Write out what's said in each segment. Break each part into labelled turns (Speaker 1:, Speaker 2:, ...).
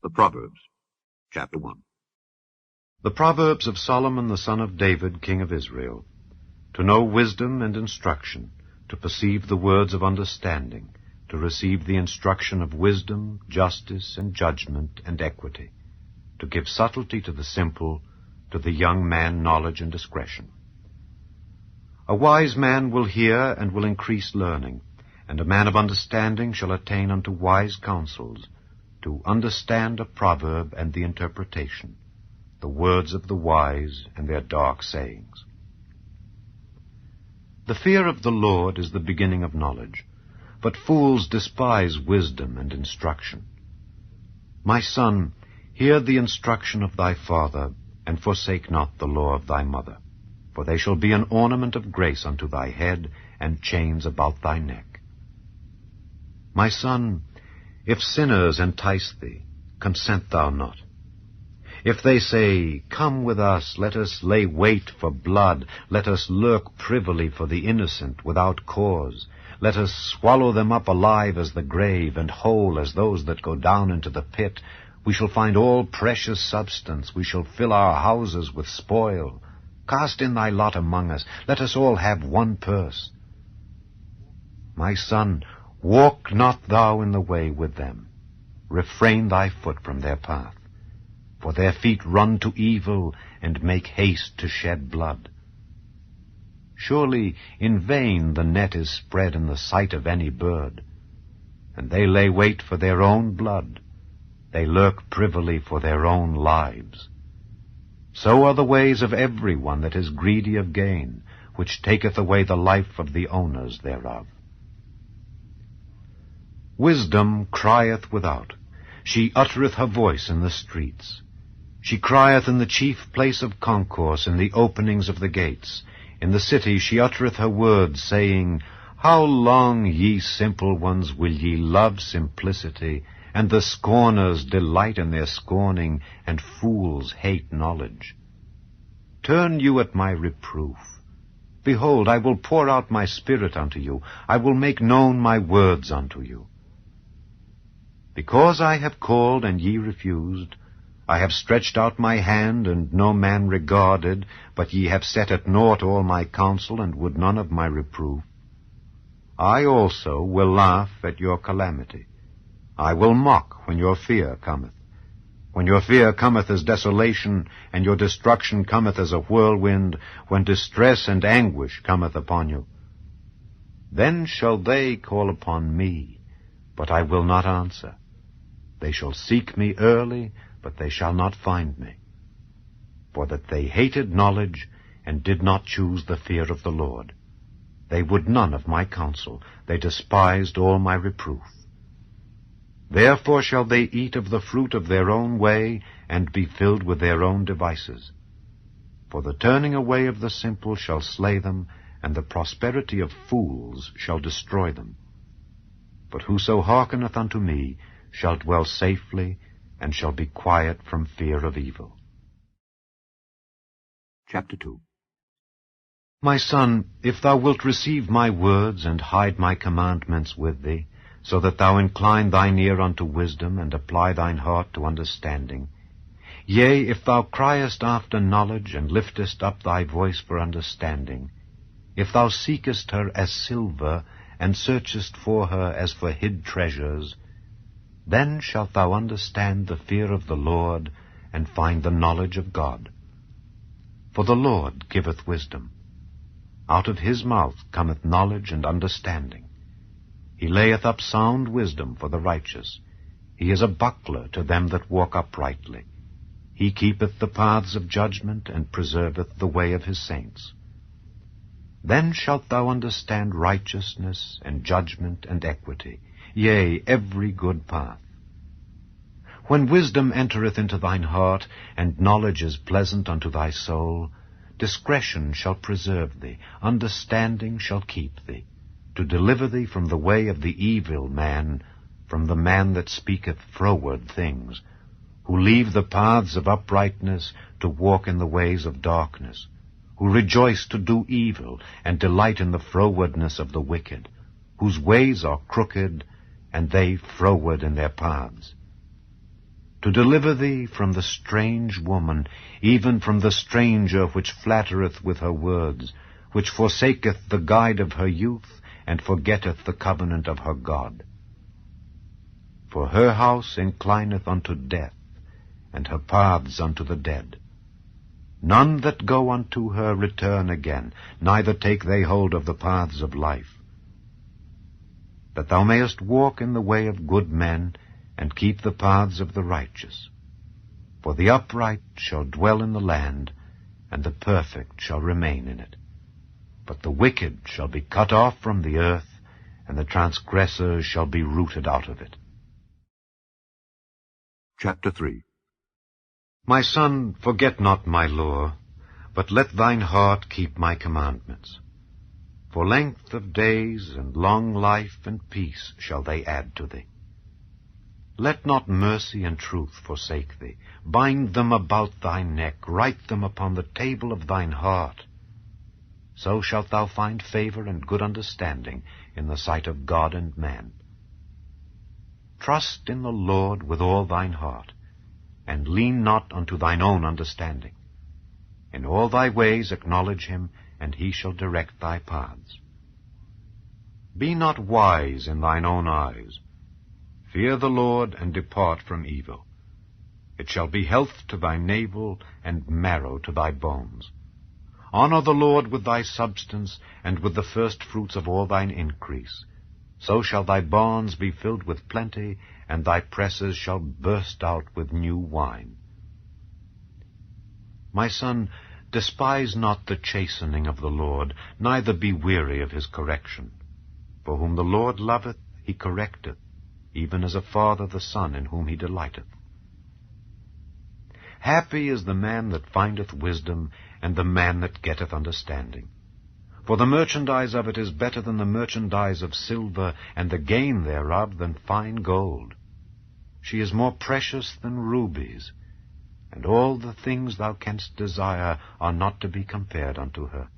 Speaker 1: The Proverbs, Chapter 1.
Speaker 2: The Proverbs of Solomon the son of David, king of Israel, to know wisdom and instruction, to perceive the words of understanding, to receive the instruction of wisdom, justice, and judgment, and equity, to give subtlety to the simple, to the young man knowledge and discretion. A wise man will hear and will increase learning, and a man of understanding shall attain unto wise counsels, to understand a proverb and the interpretation, the words of the wise and their dark sayings. The fear of the Lord is the beginning of knowledge, but fools despise wisdom and instruction. My son, hear the instruction of thy father, and forsake not the law of thy mother, for they shall be an ornament of grace unto thy head, and chains about thy neck. My son, if sinners entice thee, consent thou not. If they say, Come with us, let us lay wait for blood, let us lurk privily for the innocent without cause, let us swallow them up alive as the grave, and whole as those that go down into the pit, we shall find all precious substance, we shall fill our houses with spoil. Cast in thy lot among us, let us all have one purse. My son, walk not thou in the way with them. Refrain thy foot from their path. For their feet run to evil, and make haste to shed blood. Surely in vain the net is spread in the sight of any bird, and they lay wait for their own blood. They lurk privily for their own lives. So are the ways of every one that is greedy of gain, which taketh away the life of the owners thereof. Wisdom crieth without, she uttereth her voice in the streets. She crieth in the chief place of concourse, in the openings of the gates. In the city she uttereth her words, saying, How long, ye simple ones, will ye love simplicity, and the scorners delight in their scorning, and fools hate knowledge? Turn you at my reproof. Behold, I will pour out my spirit unto you. I will make known my words unto you. Because I have called, and ye refused, I have stretched out my hand, and no man regarded, but ye have set at naught all my counsel, and would none of my reproof. I also will laugh at your calamity. I will mock when your fear cometh. When your fear cometh as desolation, and your destruction cometh as a whirlwind, when distress and anguish cometh upon you. Then shall they call upon me, but I will not answer. They shall seek me early, but they shall not find me. For that they hated knowledge, and did not choose the fear of the Lord. They would none of my counsel, they despised all my reproof. Therefore shall they eat of the fruit of their own way, and be filled with their own devices. For the turning away of the simple shall slay them, and the prosperity of fools shall destroy them. But whoso hearkeneth unto me shall dwell safely, and shall be quiet from fear of evil.
Speaker 1: Chapter 2.
Speaker 2: My son, if thou wilt receive my words, and hide my commandments with thee, so that thou incline thine ear unto wisdom, and apply thine heart to understanding, yea, if thou criest after knowledge, and liftest up thy voice for understanding, if thou seekest her as silver, and searchest for her as for hid treasures, then shalt thou understand the fear of the Lord, and find the knowledge of God. For the Lord giveth wisdom. Out of his mouth cometh knowledge and understanding. He layeth up sound wisdom for the righteous. He is a buckler to them that walk uprightly. He keepeth the paths of judgment, and preserveth the way of his saints. Then shalt thou understand righteousness, and judgment, and equity, yea, every good path. When wisdom entereth into thine heart, and knowledge is pleasant unto thy soul, discretion shall preserve thee, understanding shall keep thee, to deliver thee from the way of the evil man, from the man that speaketh froward things, who leave the paths of uprightness to walk in the ways of darkness, who rejoice to do evil, and delight in the frowardness of the wicked, whose ways are crooked, and they froward in their paths. to deliver thee from the strange woman, even from the stranger which flattereth with her words, which forsaketh the guide of her youth, and forgetteth the covenant of her God. For her house inclineth unto death, and her paths unto the dead. None that go unto her return again, neither take they hold of the paths of life. That thou mayest walk in the way of good men, and keep the paths of the righteous. For the upright shall dwell in the land, and the perfect shall remain in it. But the wicked shall be cut off from the earth, and the transgressors shall be rooted out of it.
Speaker 1: Chapter 3.
Speaker 2: My son, forget not my law, but let thine heart keep my commandments. For length of days and long life and peace shall they add to thee. Let not mercy and truth forsake thee. Bind them about thy neck, write them upon the table of thine heart. So shalt thou find favor and good understanding in the sight of God and man. Trust in the Lord with all thine heart, and lean not unto thine own understanding. In all thy ways acknowledge him, and he shall direct thy paths. Be not wise in thine own eyes. Fear the Lord, and depart from evil. It shall be health to thy navel, and marrow to thy bones. Honor the Lord with thy substance, and with the first fruits of all thine increase. So shall thy barns be filled with plenty, and thy presses shall burst out with new wine. My son, despise not the chastening of the Lord, neither be weary of his correction. For whom the Lord loveth, he correcteth, even as a father the son in whom he delighteth. Happy is the man that findeth wisdom, and the man that getteth understanding. For the merchandise of it is better than the merchandise of silver, and the gain thereof than fine gold. She is more precious than rubies, and all the things thou canst desire are not to be compared unto her.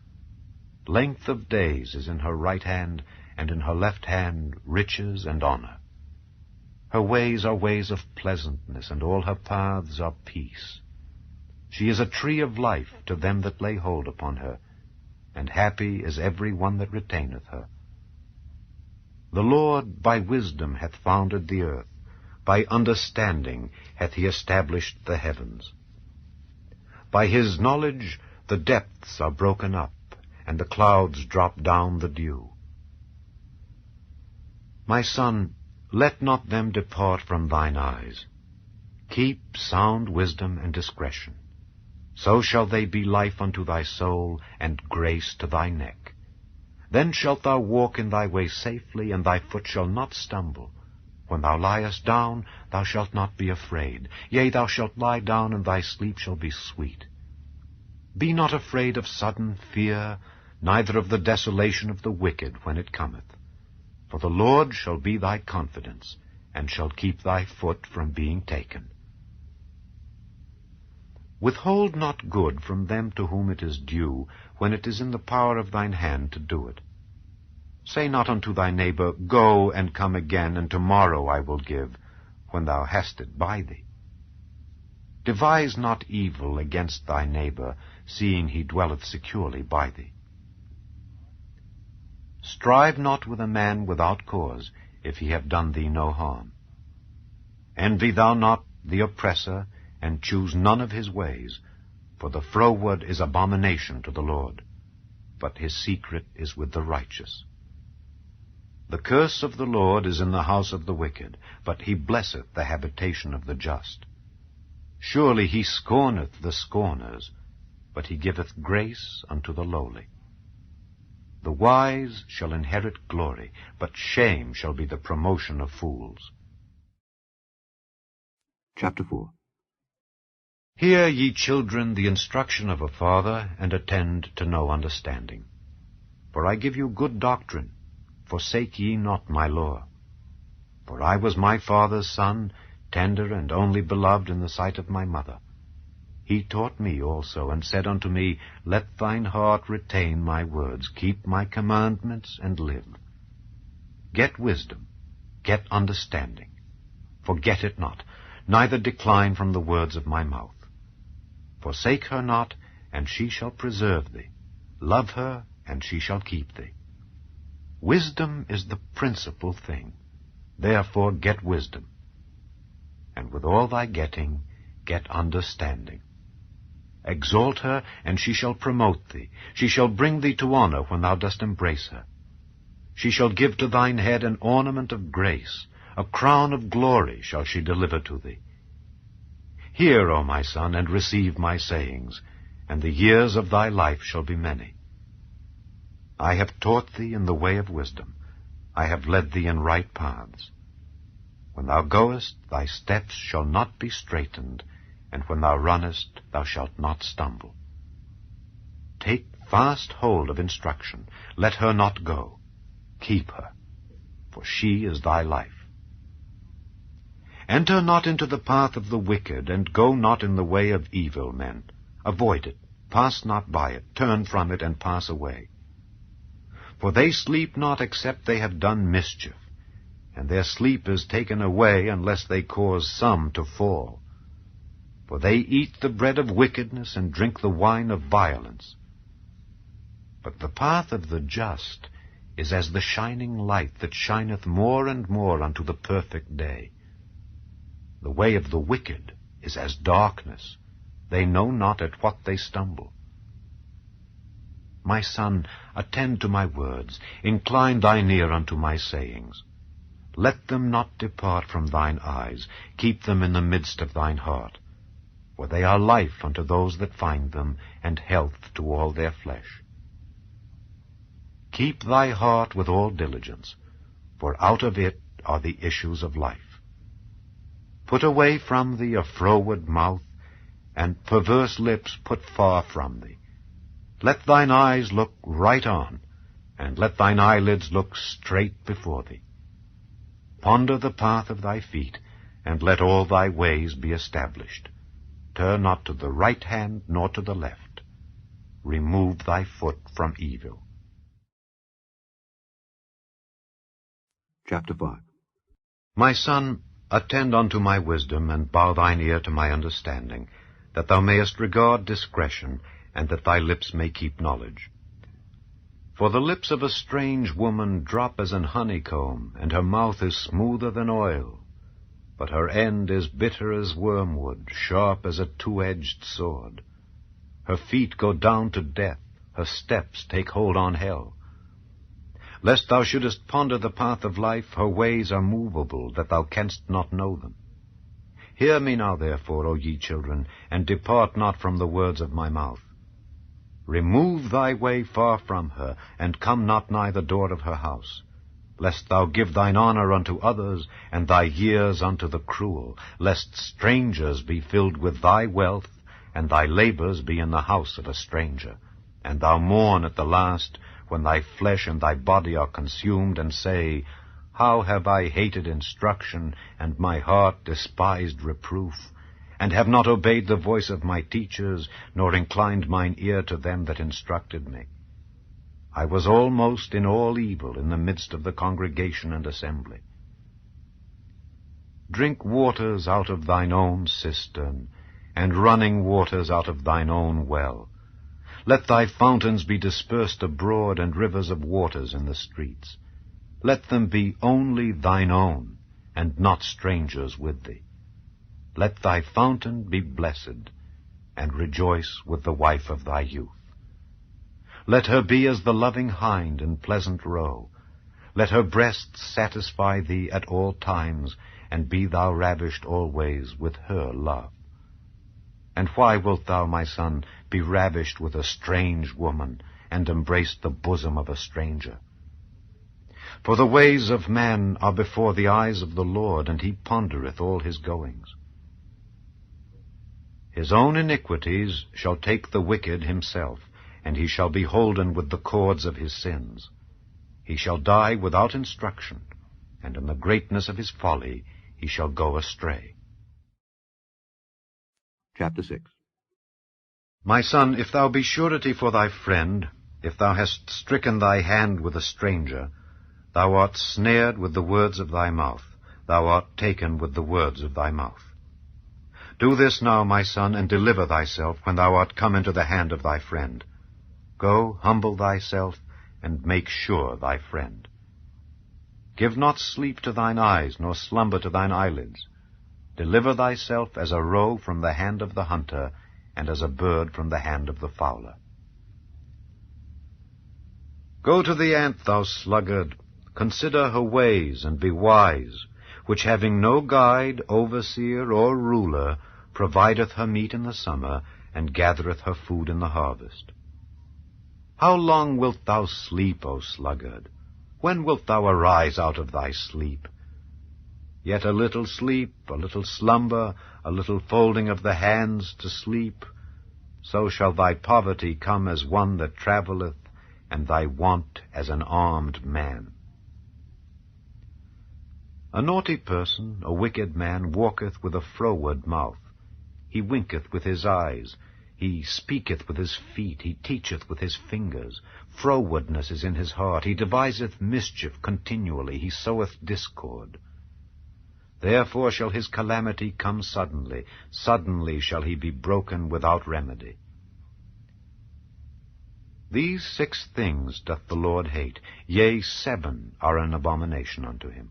Speaker 2: Length of days is in her right hand, and in her left hand riches and honor. Her ways are ways of pleasantness, and all her paths are peace. She is a tree of life to them that lay hold upon her, and happy is every one that retaineth her. The Lord by wisdom hath founded the earth, by understanding hath he established the heavens. By his knowledge the depths are broken up, and the clouds drop down the dew. My son, let not them depart from thine eyes. Keep sound wisdom and discretion. So shall they be life unto thy soul, and grace to thy neck. Then shalt thou walk in thy way safely, and thy foot shall not stumble. When thou liest down, thou shalt not be afraid. Yea, thou shalt lie down, and thy sleep shall be sweet. Be not afraid of sudden fear, neither of the desolation of the wicked when it cometh. For the Lord shall be thy confidence, and shall keep thy foot from being taken. Withhold not good from them to whom it is due, when it is in the power of thine hand to do it. Say not unto thy neighbor, Go and come again, and tomorrow I will give, when thou hast it by thee. Devise not evil against thy neighbor, seeing he dwelleth securely by thee. Strive not with a man without cause, if he have done thee no harm. Envy thou not the oppressor, and choose none of his ways, for the froward is abomination to the Lord, but his secret is with the righteous. The curse of the Lord is in the house of the wicked, but he blesseth the habitation of the just. Surely he scorneth the scorners, but he giveth grace unto the lowly. The wise shall inherit glory, but shame shall be the promotion of fools.
Speaker 1: Chapter 4.
Speaker 2: Hear, ye children, the instruction of a father, and attend to no understanding. For I give you good doctrine. Forsake ye not my law. For I was my father's son, tender and only beloved in the sight of my mother. He taught me also, and said unto me, Let thine heart retain my words, keep my commandments, and live. Get wisdom, get understanding. Forget it not, neither decline from the words of my mouth. Forsake her not, and she shall preserve thee. Love her, and she shall keep thee. Wisdom is the principal thing. Therefore get wisdom. And with all thy getting, get understanding. Exalt her, and she shall promote thee. She shall bring thee to honor when thou dost embrace her. She shall give to thine head an ornament of grace. A crown of glory shall she deliver to thee. Hear, O my son, and receive my sayings, and the years of thy life shall be many. I have taught thee in the way of wisdom. I have led thee in right paths. When thou goest, thy steps shall not be straitened, and when thou runnest, thou shalt not stumble. Take fast hold of instruction. Let her not go. Keep her, for she is thy life. Enter not into the path of the wicked, and go not in the way of evil men. Avoid it, pass not by it, turn from it, and pass away. For they sleep not except they have done mischief, and their sleep is taken away unless they cause some to fall. For they eat the bread of wickedness, and drink the wine of violence. But the path of the just is as the shining light that shineth more and more unto the perfect day. The way of the wicked is as darkness. They know not at what they stumble. My son, attend to my words. Incline thine ear unto my sayings. Let them not depart from thine eyes. Keep them in the midst of thine heart. For they are life unto those that find them, and health to all their flesh. Keep thy heart with all diligence, for out of it are the issues of life. Put away from thee a froward mouth, and perverse lips put far from thee. Let thine eyes look right on, and let thine eyelids look straight before thee. Ponder the path of thy feet, and let all thy ways be established. Turn not to the right hand, nor to the left. Remove thy foot from evil.
Speaker 1: Chapter 5.
Speaker 2: My son, attend unto my wisdom, and bow thine ear to my understanding, that thou mayest regard discretion, and that thy lips may keep knowledge. For the lips of a strange woman drop as an honeycomb, and her mouth is smoother than oil. But her end is bitter as wormwood, sharp as a two-edged sword. Her feet go down to death, her steps take hold on hell. Lest thou shouldest ponder the path of life, her ways are movable, that thou canst not know them. Hear me now, therefore, O ye children, and depart not from the words of my mouth. Remove thy way far from her, and come not nigh the door of her house. Lest thou give thine honor unto others, and thy years unto the cruel, lest strangers be filled with thy wealth, and thy labors be in the house of a stranger, and thou mourn at the last, when thy flesh and thy body are consumed, and say, How have I hated instruction, and my heart despised reproof, and have not obeyed the voice of my teachers, nor inclined mine ear to them that instructed me. I was almost in all evil in the midst of the congregation and assembly. Drink waters out of thine own cistern, and running waters out of thine own well. Let thy fountains be dispersed abroad, and rivers of waters in the streets. Let them be only thine own, and not strangers with thee. Let thy fountain be blessed, and rejoice with the wife of thy youth. Let her be as the loving hind in pleasant roe. Let her breasts satisfy thee at all times, and be thou ravished always with her love. And why wilt thou, my son, be ravished with a strange woman, and embrace the bosom of a stranger? For the ways of man are before the eyes of the Lord, and he pondereth all his goings. His own iniquities shall take the wicked himself, and he shall be holden with the cords of his sins. He shall die without instruction, and in the greatness of his folly he shall go astray.
Speaker 1: Chapter 6.
Speaker 2: My son, if thou be surety for thy friend, if thou hast stricken thy hand with a stranger, thou art snared with the words of thy mouth, thou art taken with the words of thy mouth. Do this now, my son, and deliver thyself when thou art come into the hand of thy friend. Go, humble thyself, and make sure thy friend. Give not sleep to thine eyes, nor slumber to thine eyelids. Deliver thyself as a roe from the hand of the hunter, and as a bird from the hand of the fowler. Go to the ant, thou sluggard, consider her ways, and be wise, which having no guide, overseer, or ruler, provideth her meat in the summer, and gathereth her food in the harvest. How long wilt thou sleep, O sluggard? When wilt thou arise out of thy sleep? Yet a little sleep, a little slumber, a little folding of the hands to sleep, so shall thy poverty come as one that travelleth, and thy want as an armed man. A naughty person, a wicked man, walketh with a froward mouth. He winketh with his eyes, he speaketh with his feet, he teacheth with his fingers. Frowardness is in his heart, he deviseth mischief continually, he soweth discord. Therefore shall his calamity come suddenly, suddenly shall he be broken without remedy. These 6 things doth the Lord hate, yea, 7 are an abomination unto him: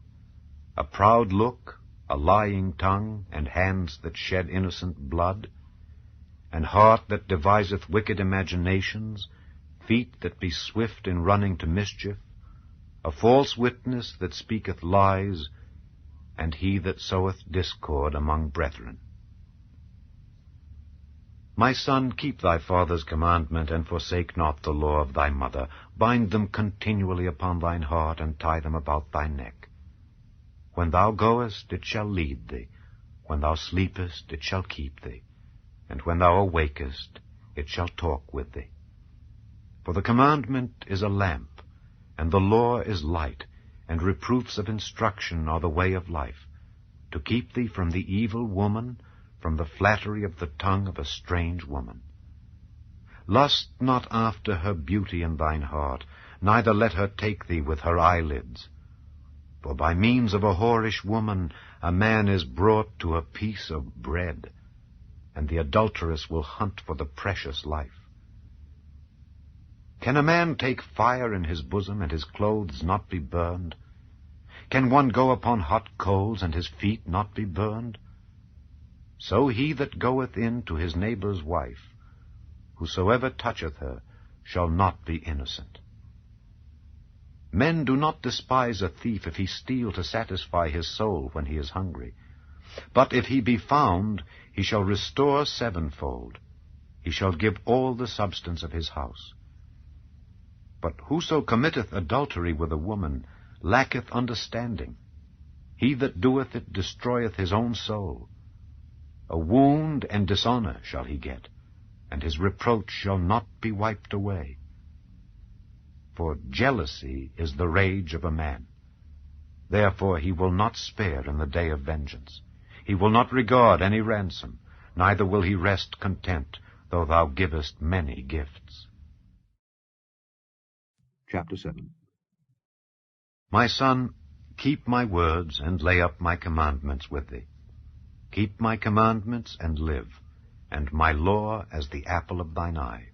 Speaker 2: a proud look, a lying tongue, and hands that shed innocent blood, an heart that deviseth wicked imaginations, feet that be swift in running to mischief, a false witness that speaketh lies, and he that soweth discord among brethren. My son, keep thy father's commandment, and forsake not the law of thy mother. Bind them continually upon thine heart, and tie them about thy neck. When thou goest, it shall lead thee. When thou sleepest, it shall keep thee. And when thou awakest, it shall talk with thee. For the commandment is a lamp, and the law is light, and reproofs of instruction are the way of life, to keep thee from the evil woman, from the flattery of the tongue of a strange woman. Lust not after her beauty in thine heart, neither let her take thee with her eyelids. For by means of a whorish woman a man is brought to a piece of bread, and the adulteress will hunt for the precious life. Can a man take fire in his bosom, and his clothes not be burned? Can one go upon hot coals, and his feet not be burned? So he that goeth in to his neighbor's wife, whosoever toucheth her, shall not be innocent. Men do not despise a thief if he steal to satisfy his soul when he is hungry. But if he be found, he shall restore 7-fold. He shall give all the substance of his house. But whoso committeth adultery with a woman lacketh understanding. He that doeth it destroyeth his own soul. A wound and dishonor shall he get, and his reproach shall not be wiped away. For jealousy is the rage of a man. Therefore he will not spare in the day of vengeance. He will not regard any ransom, neither will he rest content, though thou givest many gifts.
Speaker 1: Chapter 7.
Speaker 2: My son, keep my words, and lay up my commandments with thee. Keep my commandments, and live, and my law as the apple of thine eye.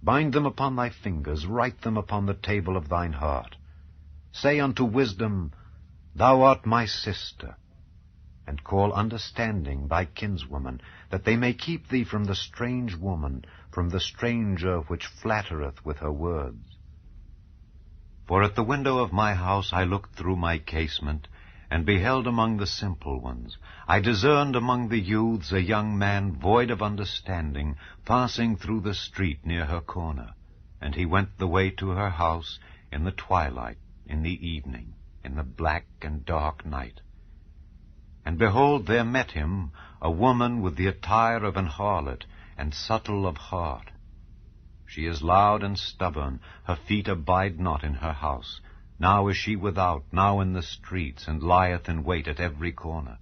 Speaker 2: Bind them upon thy fingers, write them upon the table of thine heart. Say unto wisdom, Thou art my sister, and call understanding thy kinswoman, that they may keep thee from the strange woman, from the stranger which flattereth with her words. For at the window of my house I looked through my casement, and beheld among the simple ones. I discerned among the youths a young man void of understanding, passing through the street near her corner. And he went the way to her house in the twilight, in the evening, in the black and dark night. And behold, there met him a woman with the attire of an harlot, and subtle of heart. She is loud and stubborn, her feet abide not in her house. Now is she without, now in the streets, and lieth in wait at every corner.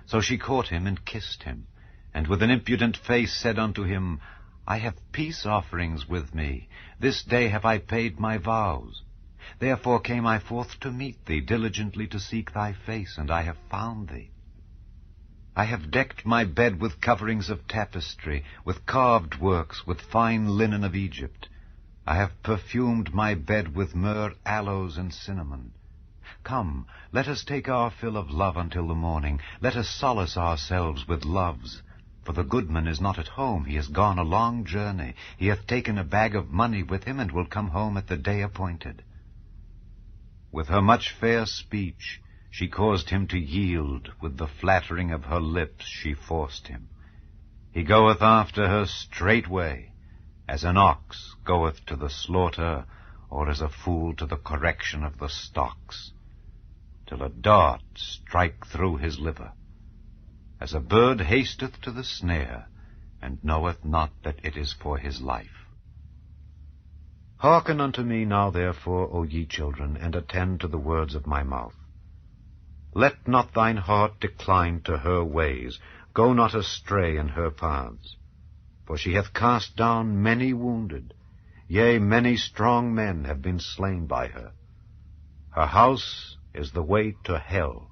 Speaker 2: So she caught him and kissed him, and with an impudent face said unto him, I have peace offerings with me. This day have I paid my vows. Therefore came I forth to meet thee, diligently to seek thy face, and I have found thee. I have decked my bed with coverings of tapestry, with carved works, with fine linen of Egypt. I have perfumed my bed with myrrh, aloes, and cinnamon. Come, let us take our fill of love until the morning. Let us solace ourselves with loves. For the goodman is not at home. He has gone a long journey. He hath taken a bag of money with him, and will come home at the day appointed. With her much fair speech she caused him to yield. With the flattering of her lips she forced him. He goeth after her straightway, as an ox goeth to the slaughter, or as a fool to the correction of the stocks, till a dart strike through his liver. As a bird hasteth to the snare, and knoweth not that it is for his life. Hearken unto me now, therefore, O ye children, and attend to the words of my mouth. Let not thine heart decline to her ways. Go not astray in her paths. For she hath cast down many wounded. Yea, many strong men have been slain by her. Her house is the way to hell,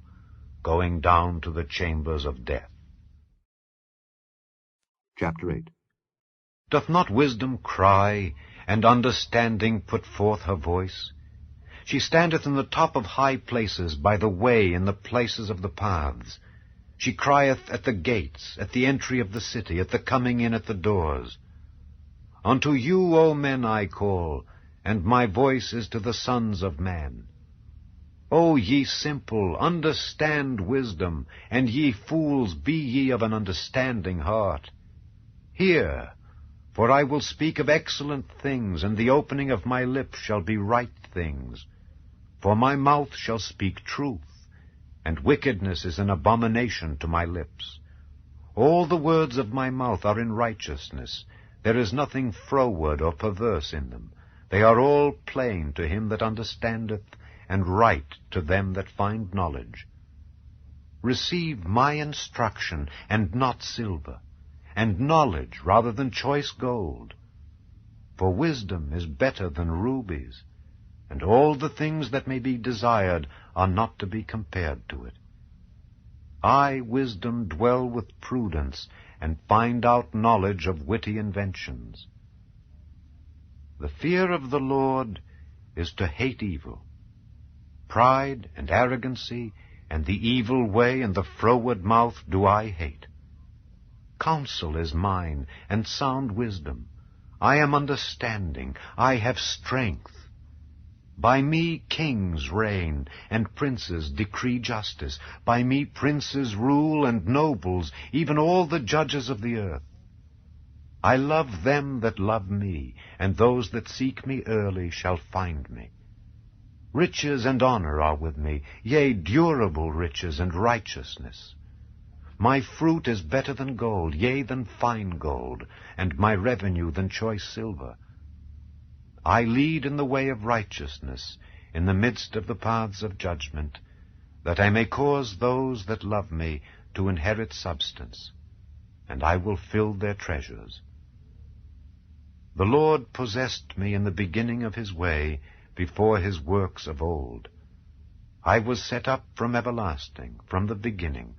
Speaker 2: going down to the chambers of death.
Speaker 1: Chapter 8.
Speaker 2: Doth not wisdom cry, and understanding put forth her voice? She standeth in the top of high places, by the way, in the places of the paths. She crieth at the gates, at the entry of the city, at the coming in at the doors. Unto you, O men, I call, and my voice is to the sons of man. O ye simple, understand wisdom, and ye fools, be ye of an understanding heart. Hear, for I will speak of excellent things, and the opening of my lips shall be right things. For my mouth shall speak truth, and wickedness is an abomination to my lips. All the words of my mouth are in righteousness. There is nothing froward or perverse in them. They are all plain to him that understandeth, and right to them that find knowledge. Receive my instruction, and not silver, and knowledge rather than choice gold. For wisdom is better than rubies, and all the things that may be desired are not to be compared to it. I, wisdom, dwell with prudence, and find out knowledge of witty inventions. The fear of the Lord is to hate evil. Pride and arrogancy, and the evil way, and the froward mouth do I hate. Counsel is mine, and sound wisdom. I am understanding, I have strength. By me kings reign, and princes decree justice. By me princes rule, and nobles, even all the judges of the earth. I love them that love me, and those that seek me early shall find me. Riches and honor are with me, yea, durable riches and righteousness. My fruit is better than gold, yea, than fine gold, and my revenue than choice silver. I lead in the way of righteousness, in the midst of the paths of judgment, that I may cause those that love me to inherit substance, and I will fill their treasures. The Lord possessed me in the beginning of his way, before his works of old. I was set up from everlasting, from the beginning,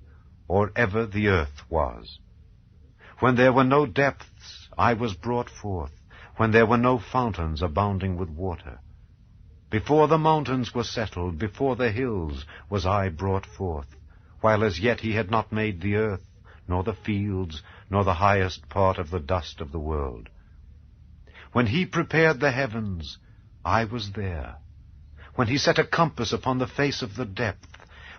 Speaker 2: or ever the earth was. When there were no depths, I was brought forth, when there were no fountains abounding with water. Before the mountains were settled, before the hills was I brought forth, while as yet he had not made the earth, nor the fields, nor the highest part of the dust of the world. When he prepared the heavens, I was there. When he set a compass upon the face of the depth,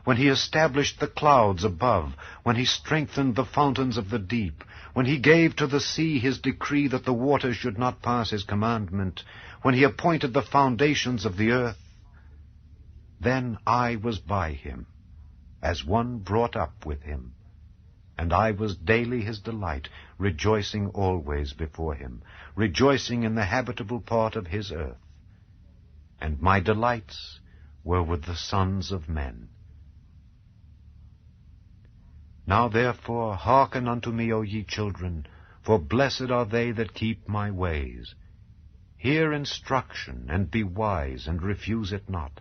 Speaker 2: when he established the clouds above, when he strengthened the fountains of the deep, when he gave to the sea his decree that the waters should not pass his commandment, when he appointed the foundations of the earth, then I was by him, as one brought up with him. And I was daily his delight, rejoicing always before him, rejoicing in the habitable part of his earth. And my delights were with the sons of men. Now therefore hearken unto me, O ye children, for blessed are they that keep my ways. Hear instruction, and be wise, and refuse it not.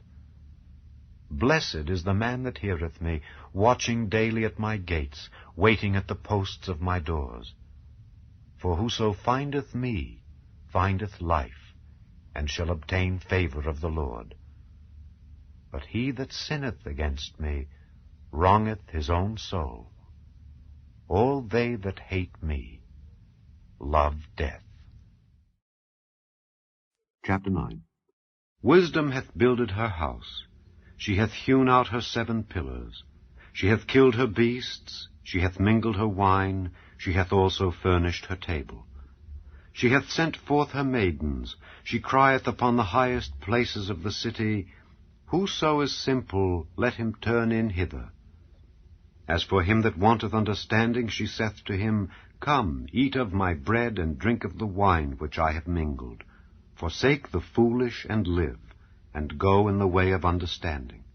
Speaker 2: Blessed is the man that heareth me, watching daily at my gates, waiting at the posts of my doors. For whoso findeth me findeth life, and shall obtain favor of the Lord. But he that sinneth against me wrongeth his own soul. All they that hate me love death.
Speaker 1: Chapter 9.
Speaker 2: Wisdom hath builded her house. She hath hewn out her 7 pillars. She hath killed her beasts. She hath mingled her wine. She hath also furnished her table. She hath sent forth her maidens. She crieth upon the highest places of the city, Whoso is simple, let him turn in hither. As for him that wanteth understanding, she saith to him, Come, eat of my bread, and drink of the wine which I have mingled. Forsake the foolish, and live, and go in the way of understanding.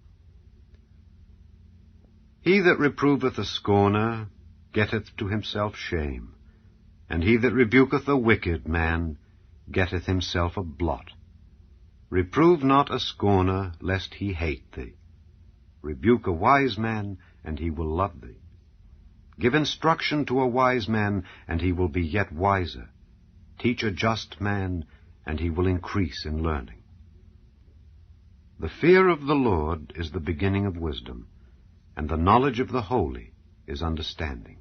Speaker 2: He that reproveth a scorner getteth to himself shame, and he that rebuketh a wicked man getteth himself a blot. Reprove not a scorner, lest he hate thee. Rebuke a wise man, and he will love thee. Give instruction to a wise man, and he will be yet wiser. Teach a just man, and he will increase in learning. The fear of the Lord is the beginning of wisdom, and the knowledge of the holy is understanding.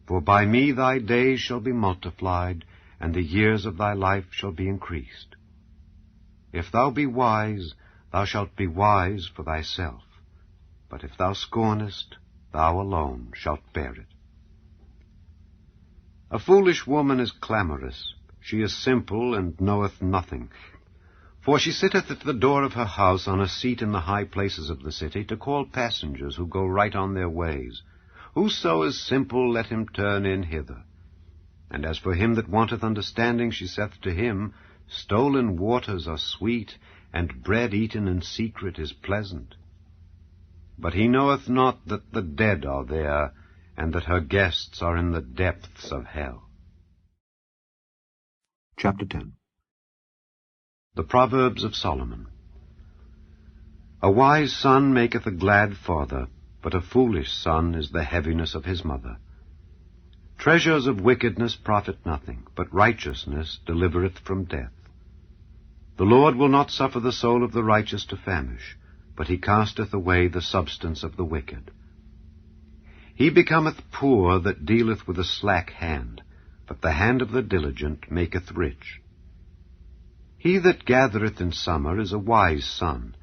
Speaker 2: For by me thy days shall be multiplied, and the years of thy life shall be increased. If thou be wise, thou shalt be wise for thyself, but if thou scornest, thou alone shalt bear it. A foolish woman is clamorous. She is simple, and knoweth nothing. For she sitteth at the door of her house on a seat in the high places of the city, to call passengers who go right on their ways. Whoso is simple, let him turn in hither. And as for him that wanteth understanding, she saith to him, Stolen waters are sweet, and bread eaten in secret is pleasant. But he knoweth not that the dead are there, and that her guests are in the depths of hell.
Speaker 1: Chapter 10.
Speaker 2: The Proverbs of Solomon. A wise son maketh a glad father, but a foolish son is the heaviness of his mother. Treasures of wickedness profit nothing, but righteousness delivereth from death. The Lord will not suffer the soul of the righteous to famish, but he casteth away the substance of the wicked. He becometh poor that dealeth with a slack hand, but the hand of the diligent maketh rich. He that gathereth in summer is a wise son,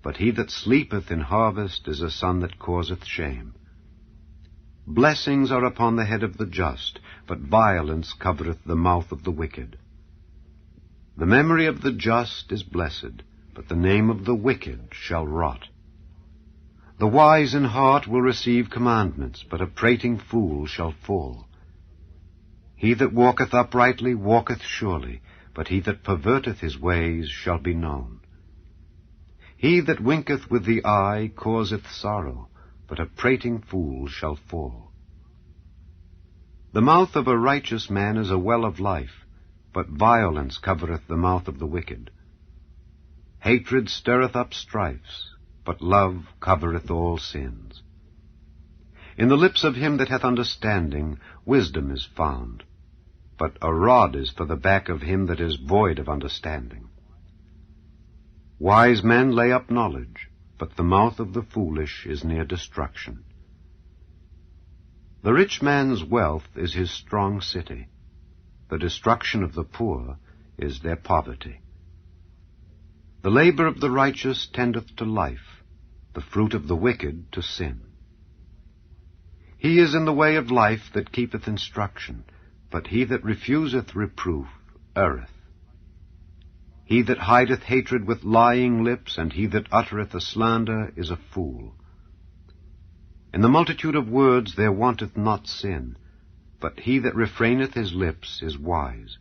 Speaker 2: but he that sleepeth in harvest is a son that causeth shame. Blessings are upon the head of the just, but violence covereth the mouth of the wicked. The memory of the just is blessed, but the name of the wicked shall rot. The wise in heart will receive commandments, but a prating fool shall fall. He that walketh uprightly walketh surely, but he that perverteth his ways shall be known. He that winketh with the eye causeth sorrow, but a prating fool shall fall. The mouth of a righteous man is a well of life, but violence covereth the mouth of the wicked. Hatred stirreth up strifes, but love covereth all sins. In the lips of him that hath understanding wisdom is found, but a rod is for the back of him that is void of understanding. Wise men lay up knowledge, but the mouth of the foolish is near destruction. The rich man's wealth is his strong city. The destruction of the poor is their poverty. The labor of the righteous tendeth to life, the fruit of the wicked to sin. He is in the way of life that keepeth instruction, but he that refuseth reproof erreth. He that hideth hatred with lying lips, and he that uttereth a slander, is a fool. In the multitude of words there wanteth not sin, but he that refraineth his lips is wise.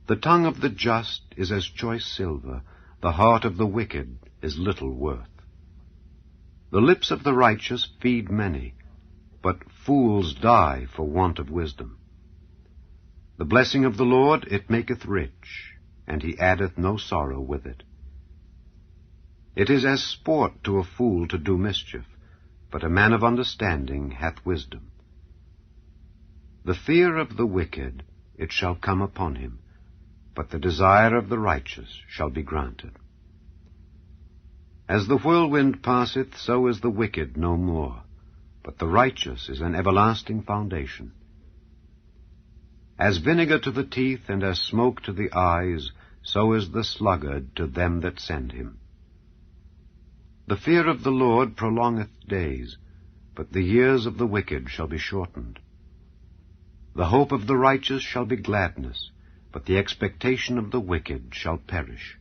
Speaker 2: The tongue of the just is as choice silver, the heart of the wicked is little worth. The lips of the righteous feed many, but fools die for want of wisdom. The blessing of the Lord, it maketh rich, and he addeth no sorrow with it. It is as sport to a fool to do mischief, but a man of understanding hath wisdom. The fear of the wicked, it shall come upon him, but the desire of the righteous shall be granted. As the whirlwind passeth, so is the wicked no more, but the righteous is an everlasting foundation. As vinegar to the teeth, and as smoke to the eyes, so is the sluggard to them that send him. The fear of the Lord prolongeth days, but the years of the wicked shall be shortened. The hope of the righteous shall be gladness, but the expectation of the wicked shall perish.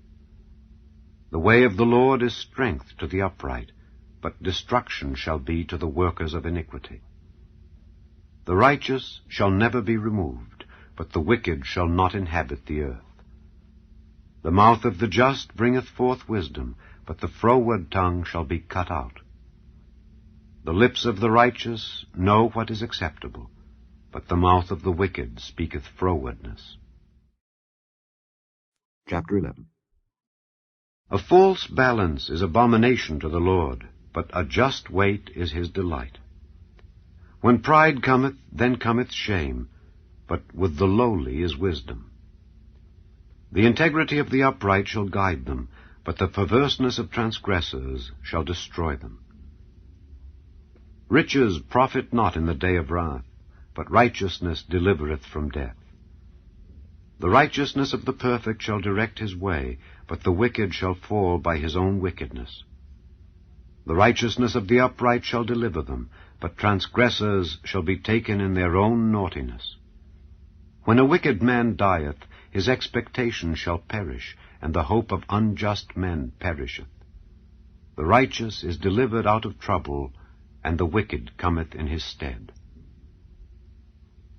Speaker 2: The way of the Lord is strength to the upright, but destruction shall be to the workers of iniquity. The righteous shall never be removed, but the wicked shall not inhabit the earth. The mouth of the just bringeth forth wisdom, but the froward tongue shall be cut out. The lips of the righteous know what is acceptable, but the mouth of the wicked speaketh frowardness.
Speaker 1: Chapter 11.
Speaker 2: A false balance is abomination to the Lord, but a just weight is his delight. When pride cometh, then cometh shame, but with the lowly is wisdom. The integrity of the upright shall guide them, but the perverseness of transgressors shall destroy them. Riches profit not in the day of wrath, but righteousness delivereth from death. The righteousness of the perfect shall direct his way, but the wicked shall fall by his own wickedness. The righteousness of the upright shall deliver them, but transgressors shall be taken in their own naughtiness. When a wicked man dieth, his expectation shall perish, and the hope of unjust men perisheth. The righteous is delivered out of trouble, and the wicked cometh in his stead.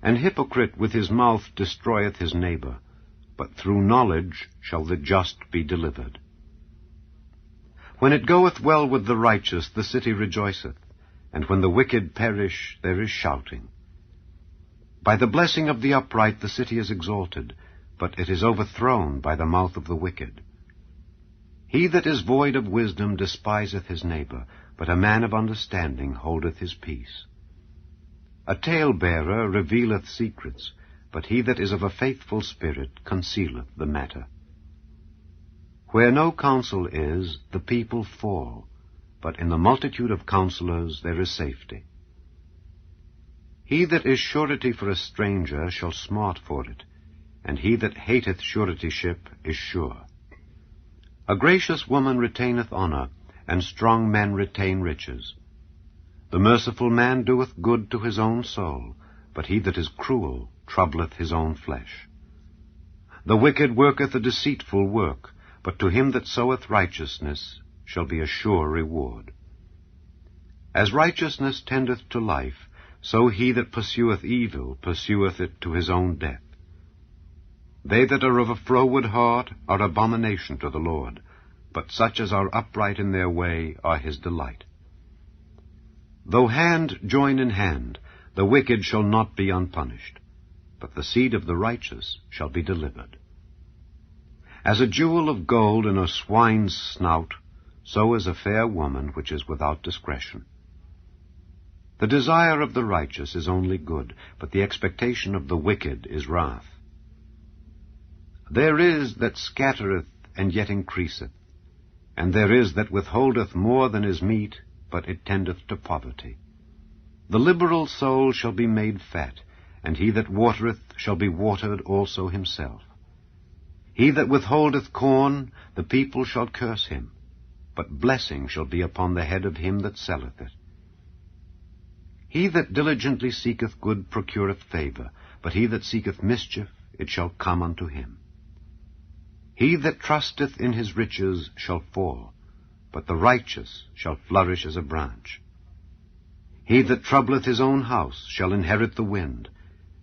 Speaker 2: An hypocrite with his mouth destroyeth his neighbor, but through knowledge shall the just be delivered. When it goeth well with the righteous, the city rejoiceth, and when the wicked perish, there is shouting. By the blessing of the upright the city is exalted, but it is overthrown by the mouth of the wicked. He that is void of wisdom despiseth his neighbor, but a man of understanding holdeth his peace. A talebearer revealeth secrets, but he that is of a faithful spirit concealeth the matter. Where no counsel is, the people fall, but in the multitude of counselors there is safety. He that is surety for a stranger shall smart for it, and he that hateth suretyship is sure. A gracious woman retaineth honor, and strong men retain riches. The merciful man doeth good to his own soul, but he that is cruel troubleth his own flesh. The wicked worketh a deceitful work, but to him that soweth righteousness shall be a sure reward. As righteousness tendeth to life, so he that pursueth evil pursueth it to his own death. They that are of a froward heart are abomination to the Lord, but such as are upright in their way are his delight. Though hand join in hand, the wicked shall not be unpunished, but the seed of the righteous shall be delivered. As a jewel of gold in a swine's snout, so is a fair woman which is without discretion. The desire of the righteous is only good, but the expectation of the wicked is wrath. There is that scattereth and yet increaseth, and there is that withholdeth more than is meet, but it tendeth to poverty. The liberal soul shall be made fat, and he that watereth shall be watered also himself. He that withholdeth corn, the people shall curse him, but blessing shall be upon the head of him that selleth it. He that diligently seeketh good procureth favor, but he that seeketh mischief, it shall come unto him. He that trusteth in his riches shall fall, but the righteous shall flourish as a branch. He that troubleth his own house shall inherit the wind,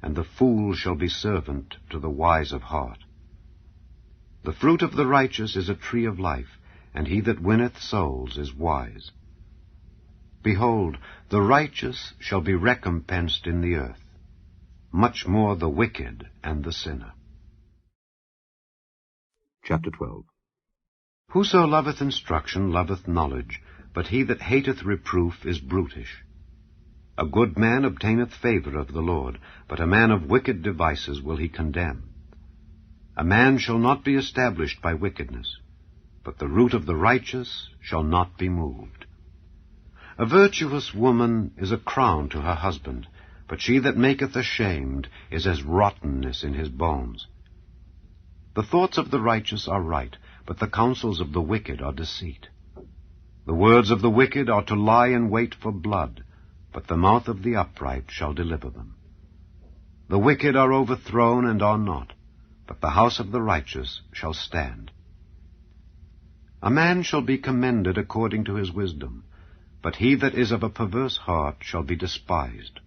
Speaker 2: and the fool shall be servant to the wise of heart. The fruit of the righteous is a tree of life, and he that winneth souls is wise. Behold, the righteous shall be recompensed in the earth, much more the wicked and the sinner.
Speaker 1: Chapter 12.
Speaker 2: Whoso loveth instruction loveth knowledge, but he that hateth reproof is brutish. A good man obtaineth favour of the Lord, but a man of wicked devices will he condemn. A man shall not be established by wickedness, but the root of the righteous shall not be moved. A virtuous woman is a crown to her husband, but she that maketh ashamed is as rottenness in his bones. The thoughts of the righteous are right, but the counsels of the wicked are deceit. The words of the wicked are to lie in wait for blood, but the mouth of the upright shall deliver them. The wicked are overthrown and are not, but the house of the righteous shall stand. A man shall be commended according to his wisdom, but he that is of a perverse heart shall be despised.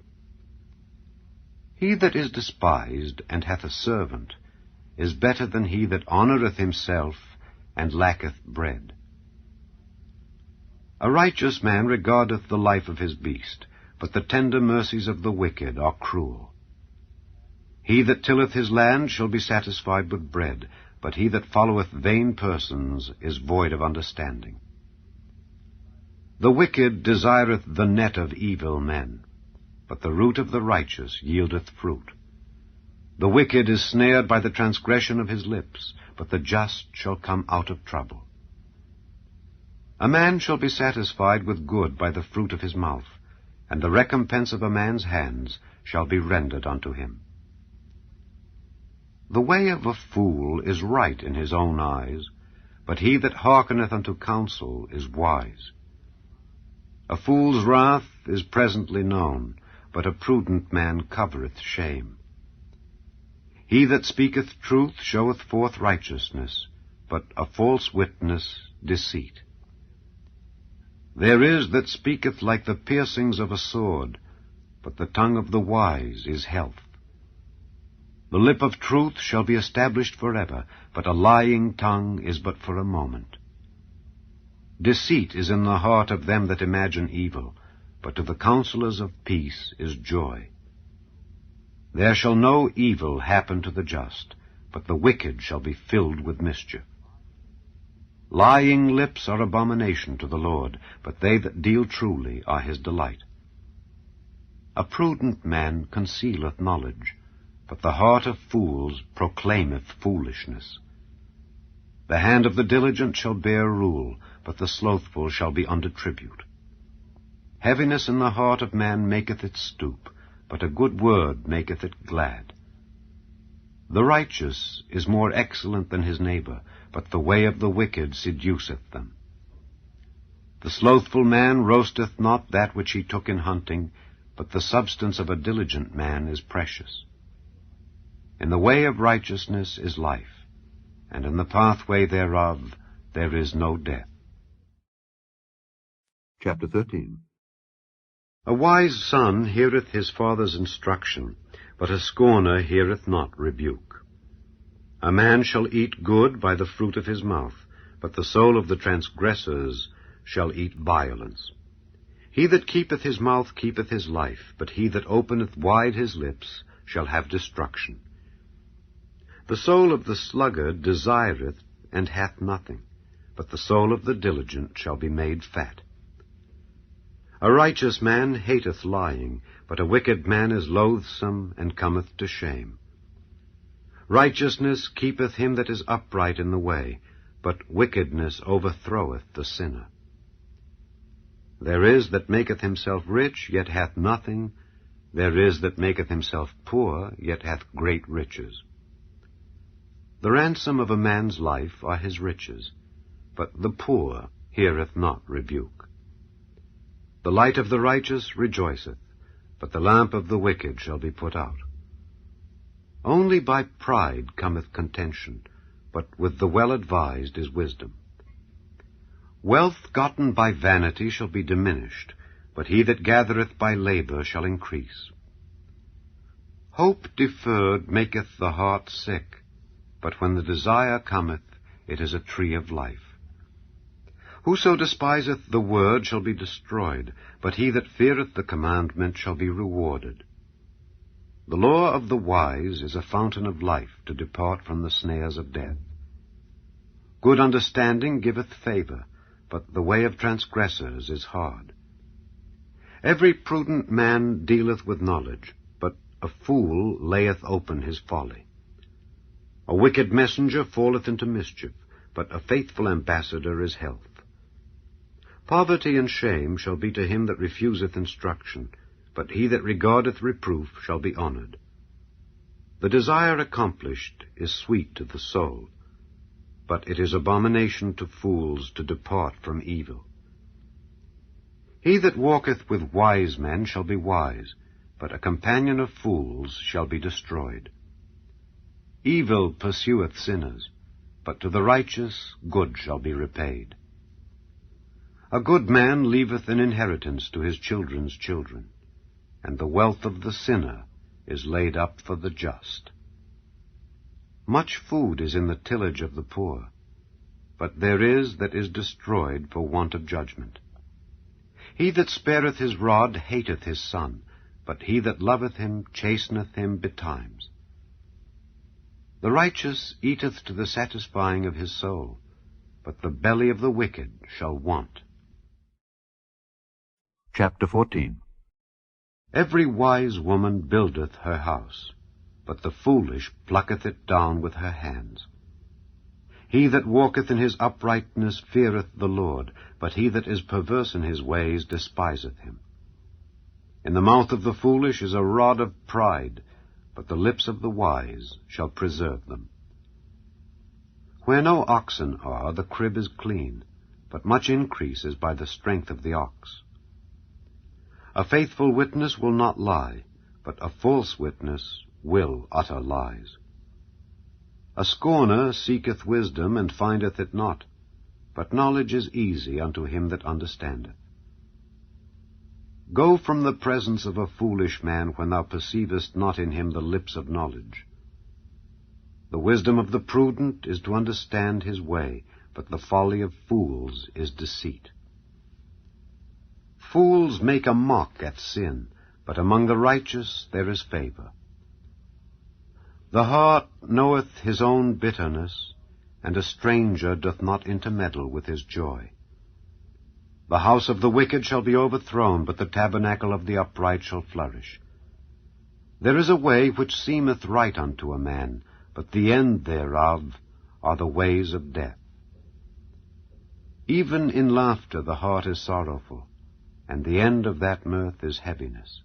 Speaker 2: He that is despised and hath a servant is better than he that honoureth himself and lacketh bread. A righteous man regardeth the life of his beast, but the tender mercies of the wicked are cruel. He that tilleth his land shall be satisfied with bread, but he that followeth vain persons is void of understanding. The wicked desireth the net of evil men, but the root of the righteous yieldeth fruit. The wicked is snared by the transgression of his lips, but the just shall come out of trouble. A man shall be satisfied with good by the fruit of his mouth, and the recompense of a man's hands shall be rendered unto him. The way of a fool is right in his own eyes, but he that hearkeneth unto counsel is wise. A fool's wrath is presently known, but a prudent man covereth shame. He that speaketh truth showeth forth righteousness, but a false witness deceit. There is that speaketh like the piercings of a sword, but the tongue of the wise is health. The lip of truth shall be established forever, but a lying tongue is but for a moment. Deceit is in the heart of them that imagine evil, but to the counselors of peace is joy. There shall no evil happen to the just, but the wicked shall be filled with mischief. Lying lips are abomination to the Lord, but they that deal truly are his delight. A prudent man concealeth knowledge, but the heart of fools proclaimeth foolishness. The hand of the diligent shall bear rule, but the slothful shall be under tribute. Heaviness in the heart of man maketh it stoop, but a good word maketh it glad. The righteous is more excellent than his neighbor, but the way of the wicked seduceth them. The slothful man roasteth not that which he took in hunting, but the substance of a diligent man is precious. In the way of righteousness is life, and in the pathway thereof there is no death.
Speaker 1: Chapter 13.
Speaker 2: A wise son heareth his father's instruction, but a scorner heareth not rebuke. A man shall eat good by the fruit of his mouth, but the soul of the transgressors shall eat violence. He that keepeth his mouth keepeth his life, but he that openeth wide his lips shall have destruction. The soul of the sluggard desireth and hath nothing, but the soul of the diligent shall be made fat. A righteous man hateth lying, but a wicked man is loathsome and cometh to shame. Righteousness keepeth him that is upright in the way, but wickedness overthroweth the sinner. There is that maketh himself rich, yet hath nothing. There is that maketh himself poor, yet hath great riches. The ransom of a man's life are his riches, but the poor heareth not rebuke. The light of the righteous rejoiceth, but the lamp of the wicked shall be put out. Only by pride cometh contention, but with the well-advised is wisdom. Wealth gotten by vanity shall be diminished, but he that gathereth by labor shall increase. Hope deferred maketh the heart sick, but when the desire cometh, it is a tree of life. Whoso despiseth the word shall be destroyed, but he that feareth the commandment shall be rewarded. The law of the wise is a fountain of life to depart from the snares of death. Good understanding giveth favor, but the way of transgressors is hard. Every prudent man dealeth with knowledge, but a fool layeth open his folly. A wicked messenger falleth into mischief, but a faithful ambassador is health. Poverty and shame shall be to him that refuseth instruction, but he that regardeth reproof shall be honored. The desire accomplished is sweet to the soul, but it is abomination to fools to depart from evil. He that walketh with wise men shall be wise, but a companion of fools shall be destroyed. Evil pursueth sinners, but to the righteous good shall be repaid. A good man leaveth an inheritance to his children's children, and the wealth of the sinner is laid up for the just. Much food is in the tillage of the poor, but there is that is destroyed for want of judgment. He that spareth his rod hateth his son, but he that loveth him chasteneth him betimes. The righteous eateth to the satisfying of his soul, but the belly of the wicked shall want.
Speaker 1: Chapter 14.
Speaker 2: Every wise woman buildeth her house, but the foolish plucketh it down with her hands. He that walketh in his uprightness feareth the Lord, but he that is perverse in his ways despiseth him. In the mouth of the foolish is a rod of pride, but the lips of the wise shall preserve them. Where no oxen are, the crib is clean, but much increase is by the strength of the ox. A faithful witness will not lie, but a false witness will utter lies. A scorner seeketh wisdom, and findeth it not, but knowledge is easy unto him that understandeth. Go from the presence of a foolish man when thou perceivest not in him the lips of knowledge. The wisdom of the prudent is to understand his way, but the folly of fools is deceit. Fools make a mock at sin, but among the righteous there is favor. The heart knoweth his own bitterness, and a stranger doth not intermeddle with his joy. The house of the wicked shall be overthrown, but the tabernacle of the upright shall flourish. There is a way which seemeth right unto a man, but the end thereof are the ways of death. Even in laughter the heart is sorrowful, and the end of that mirth is heaviness.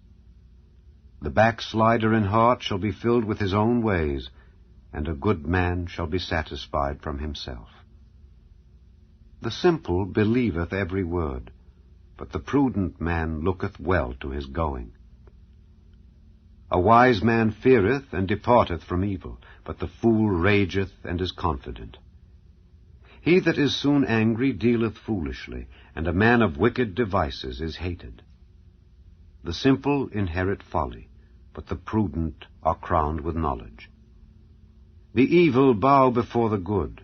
Speaker 2: The backslider in heart shall be filled with his own ways, and a good man shall be satisfied from himself. The simple believeth every word, but the prudent man looketh well to his going. A wise man feareth and departeth from evil, but the fool rageth and is confident. He that is soon angry dealeth foolishly, and a man of wicked devices is hated. The simple inherit folly, but the prudent are crowned with knowledge. The evil bow before the good,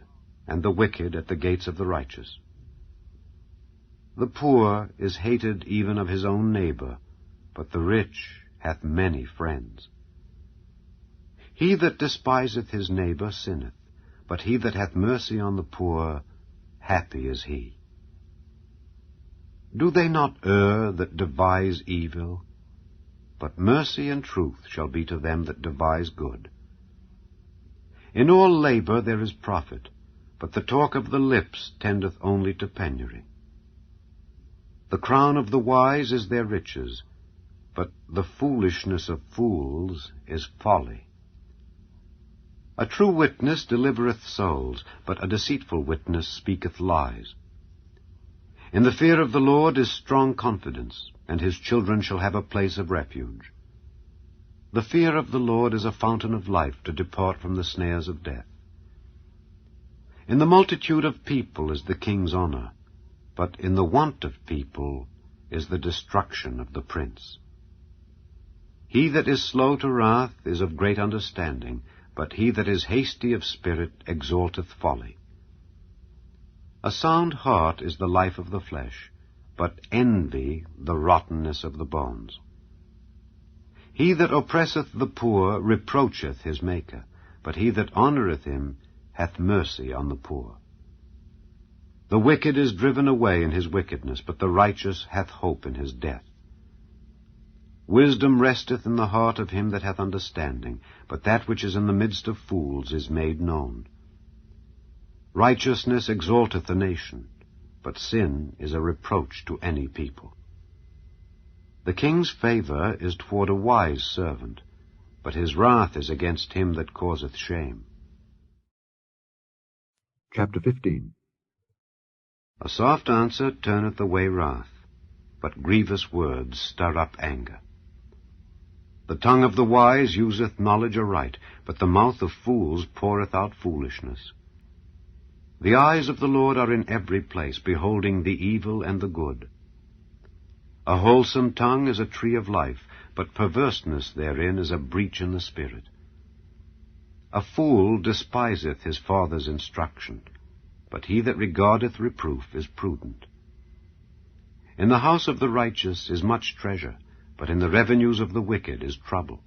Speaker 2: and the wicked at the gates of the righteous. The poor is hated even of his own neighbor, but the rich hath many friends. He that despiseth his neighbor sinneth, but he that hath mercy on the poor, happy is he. Do they not err that devise evil? But mercy and truth shall be to them that devise good. In all labor there is profit, but the talk of the lips tendeth only to penury. The crown of the wise is their riches, but the foolishness of fools is folly. A true witness delivereth souls, but a deceitful witness speaketh lies. In the fear of the Lord is strong confidence, and his children shall have a place of refuge. The fear of the Lord is a fountain of life to depart from the snares of death. In the multitude of people is the king's honor, but in the want of people is the destruction of the prince. He that is slow to wrath is of great understanding, but he that is hasty of spirit exalteth folly. A sound heart is the life of the flesh, but envy the rottenness of the bones. He that oppresseth the poor reproacheth his Maker, but he that honoureth him hath mercy on the poor. The wicked is driven away in his wickedness, but the righteous hath hope in his death. Wisdom resteth in the heart of him that hath understanding, but that which is in the midst of fools is made known. Righteousness exalteth a nation, but sin is a reproach to any people. The king's favor is toward a wise servant, but his wrath is against him that causeth shame.
Speaker 1: Chapter 15.
Speaker 2: A soft answer turneth away wrath, but grievous words stir up anger. The tongue of the wise useth knowledge aright, but the mouth of fools poureth out foolishness. The eyes of the Lord are in every place, beholding the evil and the good. A wholesome tongue is a tree of life, but perverseness therein is a breach in the spirit. A fool despiseth his father's instruction, but he that regardeth reproof is prudent. In the house of the righteous is much treasure, but in the revenues of the wicked is trouble.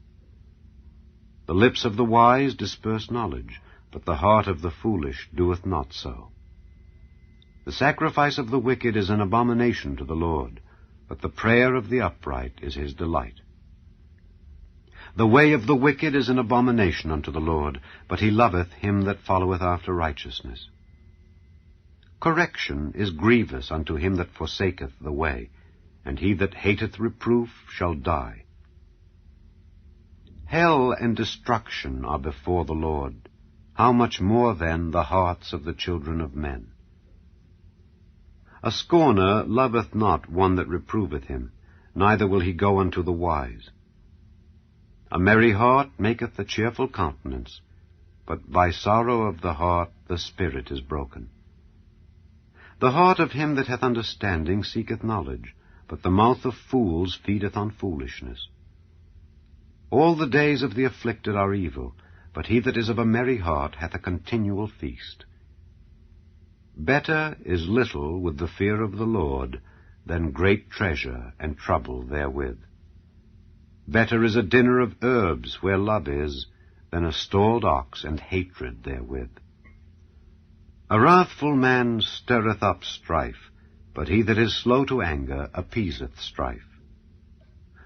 Speaker 2: The lips of the wise disperse knowledge, but the heart of the foolish doeth not so. The sacrifice of the wicked is an abomination to the Lord, but the prayer of the upright is his delight. The way of the wicked is an abomination unto the Lord, but he loveth him that followeth after righteousness. Correction is grievous unto him that forsaketh the way, and he that hateth reproof shall die. Hell and destruction are before the Lord. How much more then the hearts of the children of men? A scorner loveth not one that reproveth him, neither will he go unto the wise. A merry heart maketh a cheerful countenance, but by sorrow of the heart the spirit is broken. The heart of him that hath understanding seeketh knowledge, but the mouth of fools feedeth on foolishness. All the days of the afflicted are evil, but he that is of a merry heart hath a continual feast. Better is little with the fear of the Lord than great treasure and trouble therewith. Better is a dinner of herbs where love is, than a stalled ox and hatred therewith. A wrathful man stirreth up strife, but he that is slow to anger appeaseth strife.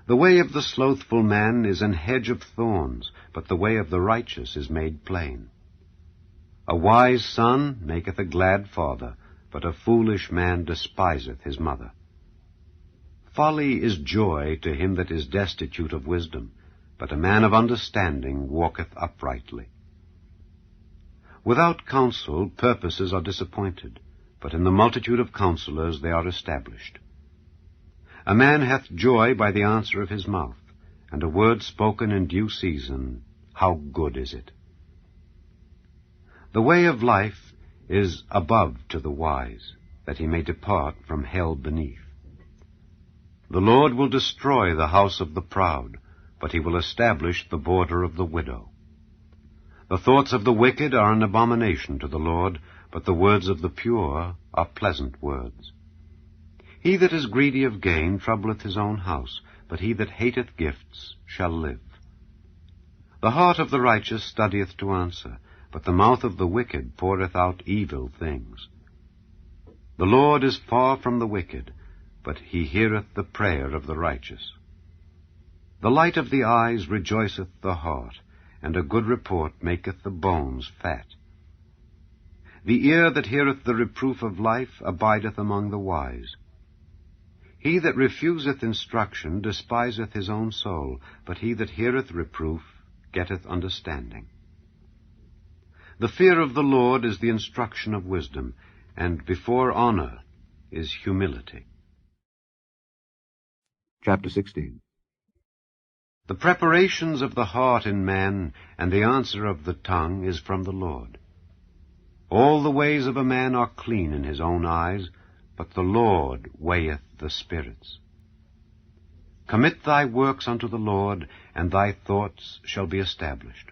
Speaker 2: The way of the slothful man is an hedge of thorns, but the way of the righteous is made plain. A wise son maketh a glad father, but a foolish man despiseth his mother. Folly is joy to him that is destitute of wisdom, but a man of understanding walketh uprightly. Without counsel purposes are disappointed, but in the multitude of counselors they are established. A man hath joy by the answer of his mouth, and a word spoken in due season, how good is it! The way of life is above to the wise, that he may depart from hell beneath. The Lord will destroy the house of the proud, but he will establish the border of the widow. The thoughts of the wicked are an abomination to the Lord, but the words of the pure are pleasant words. He that is greedy of gain troubleth his own house, but he that hateth gifts shall live. The heart of the righteous studieth to answer, but the mouth of the wicked poureth out evil things. The Lord is far from the wicked, but he heareth the prayer of the righteous. The light of the eyes rejoiceth the heart, and a good report maketh the bones fat. The ear that heareth the reproof of life abideth among the wise. He that refuseth instruction despiseth his own soul, but he that heareth reproof getteth understanding. The fear of the Lord is the instruction of wisdom, and before honor is humility.
Speaker 1: Chapter 16.
Speaker 2: The preparations of the heart in man, and the answer of the tongue is from the Lord. All the ways of a man are clean in his own eyes, but the Lord weigheth the spirits. Commit thy works unto the Lord, and thy thoughts shall be established.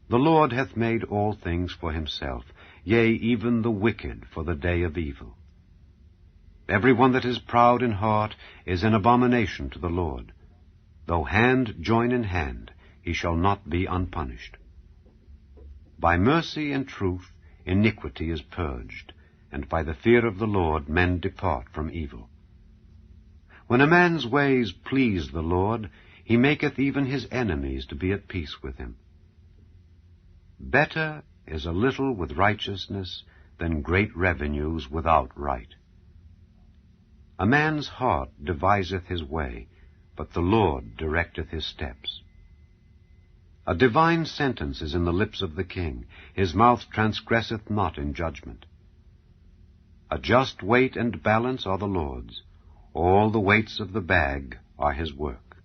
Speaker 2: The Lord hath made all things for himself, yea, even the wicked for the day of evil. Every one that is proud in heart is an abomination to the Lord. Though hand join in hand, he shall not be unpunished. By mercy and truth iniquity is purged, and by the fear of the Lord men depart from evil. When a man's ways please the Lord, he maketh even his enemies to be at peace with him. Better is a little with righteousness than great revenues without right. A man's heart deviseth his way, but the Lord directeth his steps. A divine sentence is in the lips of the king, his mouth transgresseth not in judgment. A just weight and balance are the Lord's, all the weights of the bag are his work.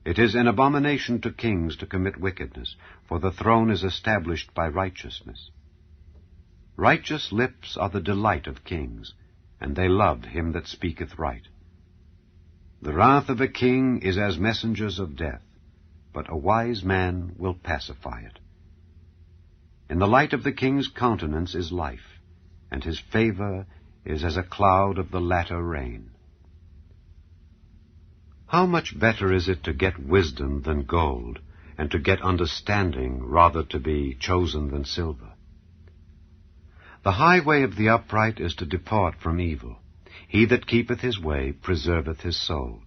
Speaker 2: It is an abomination to kings to commit wickedness, for the throne is established by righteousness. Righteous lips are the delight of kings, and they love him that speaketh right. The wrath of a king is as messengers of death, but a wise man will pacify it. In the light of the king's countenance is life, and his favor is as a cloud of the latter rain. How much better is it to get wisdom than gold, and to get understanding rather to be chosen than silver? The highway of the upright is to depart from evil. He that keepeth his way preserveth his soul.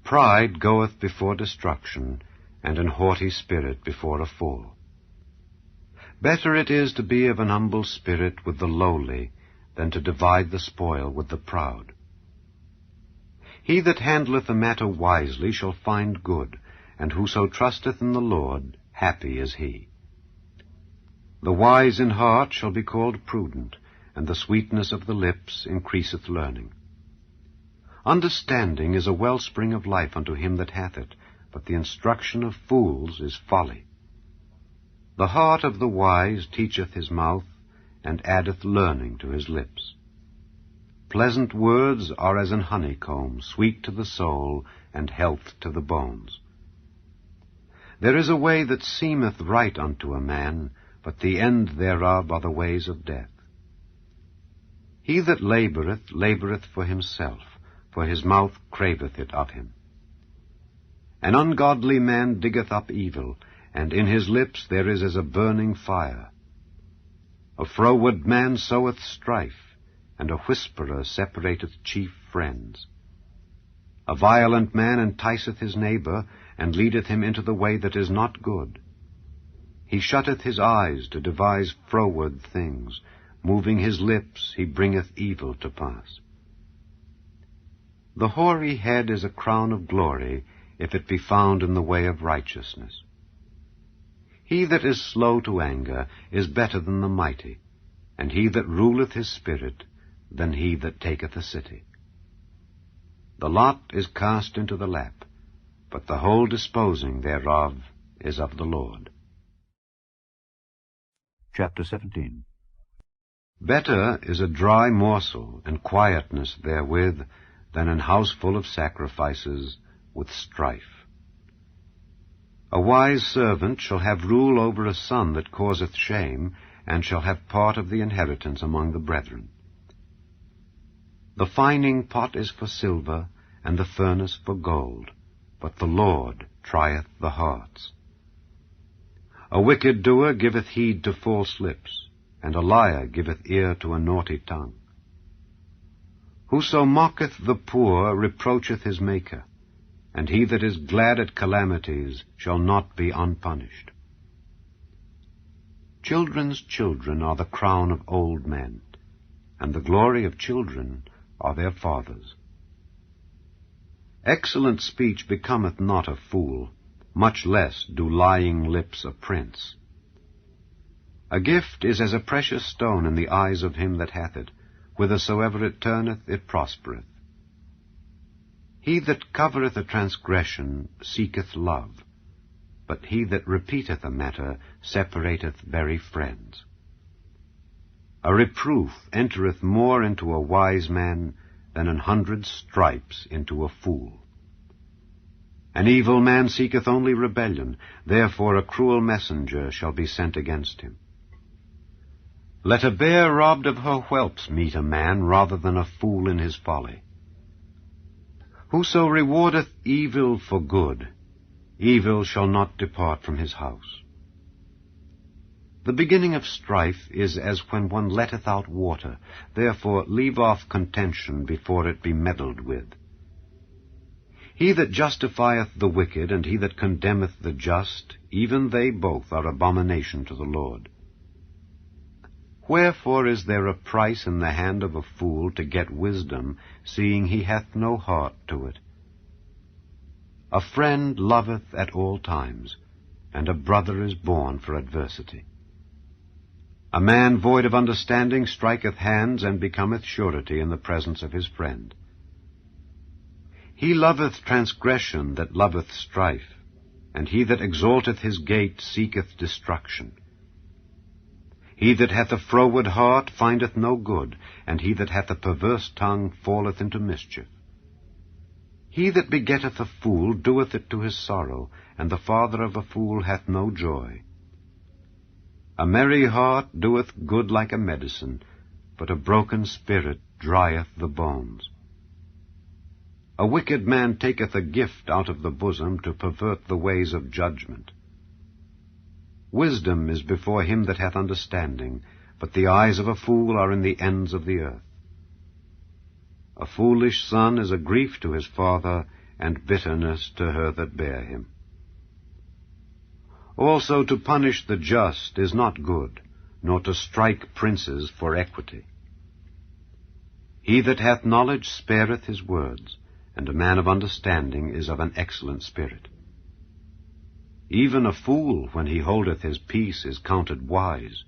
Speaker 2: Pride goeth before destruction, and an haughty spirit before a fall. Better it is to be of an humble spirit with the lowly, than to divide the spoil with the proud. He that handleth a matter wisely shall find good, and whoso trusteth in the Lord, happy is he. The wise in heart shall be called prudent, and the sweetness of the lips increaseth learning. Understanding is a wellspring of life unto him that hath it, but the instruction of fools is folly. The heart of the wise teacheth his mouth, and addeth learning to his lips. Pleasant words are as an honeycomb, sweet to the soul, and health to the bones. There is a way that seemeth right unto a man, but the end thereof are the ways of death. He that laboureth, laboureth for himself, for his mouth craveth it of him. An ungodly man diggeth up evil, and in his lips there is as a burning fire. A froward man soweth strife, and a whisperer separateth chief friends. A violent man enticeth his neighbor, and leadeth him into the way that is not good. He shutteth his eyes to devise froward things. Moving his lips, he bringeth evil to pass. The hoary head is a crown of glory, if it be found in the way of righteousness. He that is slow to anger is better than the mighty, and he that ruleth his spirit than he that taketh a city. The lot is cast into the lap, but the whole disposing thereof is of the Lord.
Speaker 1: Chapter 17.
Speaker 2: Better is a dry morsel and quietness therewith than an house full of sacrifices with strife. A wise servant shall have rule over a son that causeth shame, and shall have part of the inheritance among the brethren. The fining pot is for silver, and the furnace for gold, but the Lord trieth the hearts. A wicked doer giveth heed to false lips, and a liar giveth ear to a naughty tongue. Whoso mocketh the poor reproacheth his Maker, and he that is glad at calamities shall not be unpunished. Children's children are the crown of old men, and the glory of children are their fathers. Excellent speech becometh not a fool, much less do lying lips a prince. A gift is as a precious stone in the eyes of him that hath it. Whithersoever it turneth, it prospereth. He that covereth a transgression seeketh love, but he that repeateth a matter separateth very friends. A reproof entereth more into a wise man than 100 stripes into a fool. An evil man seeketh only rebellion, therefore a cruel messenger shall be sent against him. Let a bear robbed of her whelps meet a man rather than a fool in his folly. Whoso rewardeth evil for good, evil shall not depart from his house. The beginning of strife is as when one letteth out water. Therefore leave off contention before it be meddled with. He that justifieth the wicked, and he that condemneth the just, even they both are abomination to the Lord. Wherefore is there a price in the hand of a fool to get wisdom, seeing he hath no heart to it? A friend loveth at all times, and a brother is born for adversity. A man void of understanding striketh hands, and becometh surety in the presence of his friend. He loveth transgression that loveth strife, and he that exalteth his gate seeketh destruction. He that hath a froward heart findeth no good, and he that hath a perverse tongue falleth into mischief. He that begetteth a fool doeth it to his sorrow, and the father of a fool hath no joy. A merry heart doeth good like a medicine, but a broken spirit drieth the bones. A wicked man taketh a gift out of the bosom to pervert the ways of judgment. Wisdom is before him that hath understanding, but the eyes of a fool are in the ends of the earth. A foolish son is a grief to his father, and bitterness to her that bare him. Also to punish the just is not good, nor to strike princes for equity. He that hath knowledge spareth his words, and a man of understanding is of an excellent spirit. Even a fool, when he holdeth his peace, is counted wise,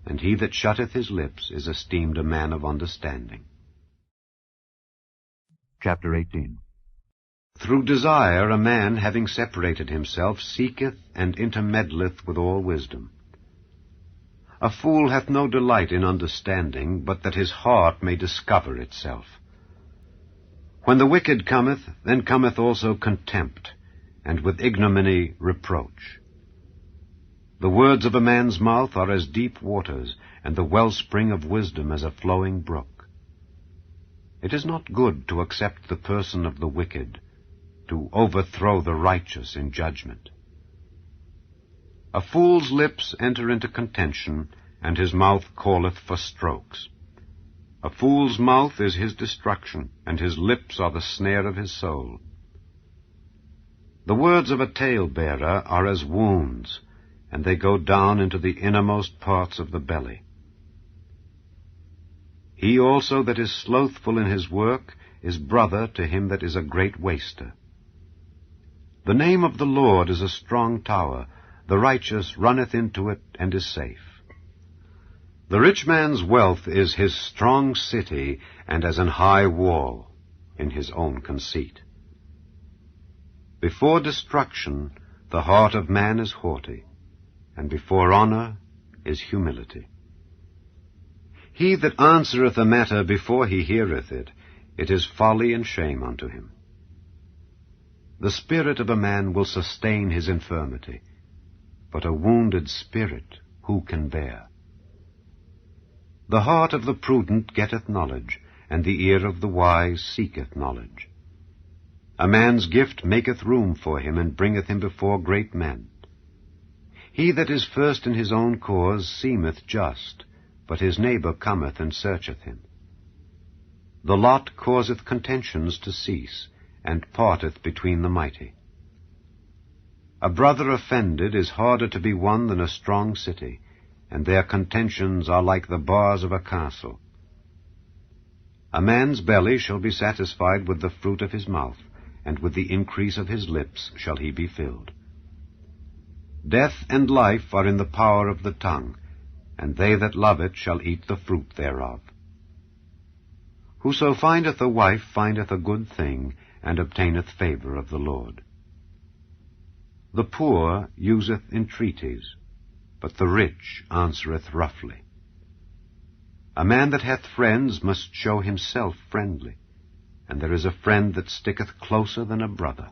Speaker 2: and he that shutteth his lips is esteemed a man of understanding.
Speaker 1: Chapter 18.
Speaker 2: Through desire a man, having separated himself, seeketh and intermeddleth with all wisdom. A fool hath no delight in understanding, but that his heart may discover itself. When the wicked cometh, then cometh also contempt, and with ignominy reproach. The words of a man's mouth are as deep waters, and the wellspring of wisdom as a flowing brook. It is not good to accept the person of the wicked, to overthrow the righteous in judgment. A fool's lips enter into contention, and his mouth calleth for strokes. A fool's mouth is his destruction, and his lips are the snare of his soul. The words of a talebearer are as wounds, and they go down into the innermost parts of the belly. He also that is slothful in his work is brother to him that is a great waster. The name of the Lord is a strong tower, the righteous runneth into it and is safe. The rich man's wealth is his strong city, and as an high wall in his own conceit. Before destruction the heart of man is haughty, and before honor is humility. He that answereth a matter before he heareth it, it is folly and shame unto him. The spirit of a man will sustain his infirmity, but a wounded spirit who can bear? The heart of the prudent getteth knowledge, and the ear of the wise seeketh knowledge. A man's gift maketh room for him, and bringeth him before great men. He that is first in his own cause seemeth just, but his neighbor cometh and searcheth him. The lot causeth contentions to cease, and parteth between the mighty. A brother offended is harder to be won than a strong city, and their contentions are like the bars of a castle. A man's belly shall be satisfied with the fruit of his mouth, and with the increase of his lips shall he be filled. Death and life are in the power of the tongue, and they that love it shall eat the fruit thereof. Whoso findeth a wife findeth a good thing, and obtaineth favor of the Lord. The poor useth entreaties, but the rich answereth roughly. A man that hath friends must show himself friendly, and there is a friend that sticketh closer than a brother.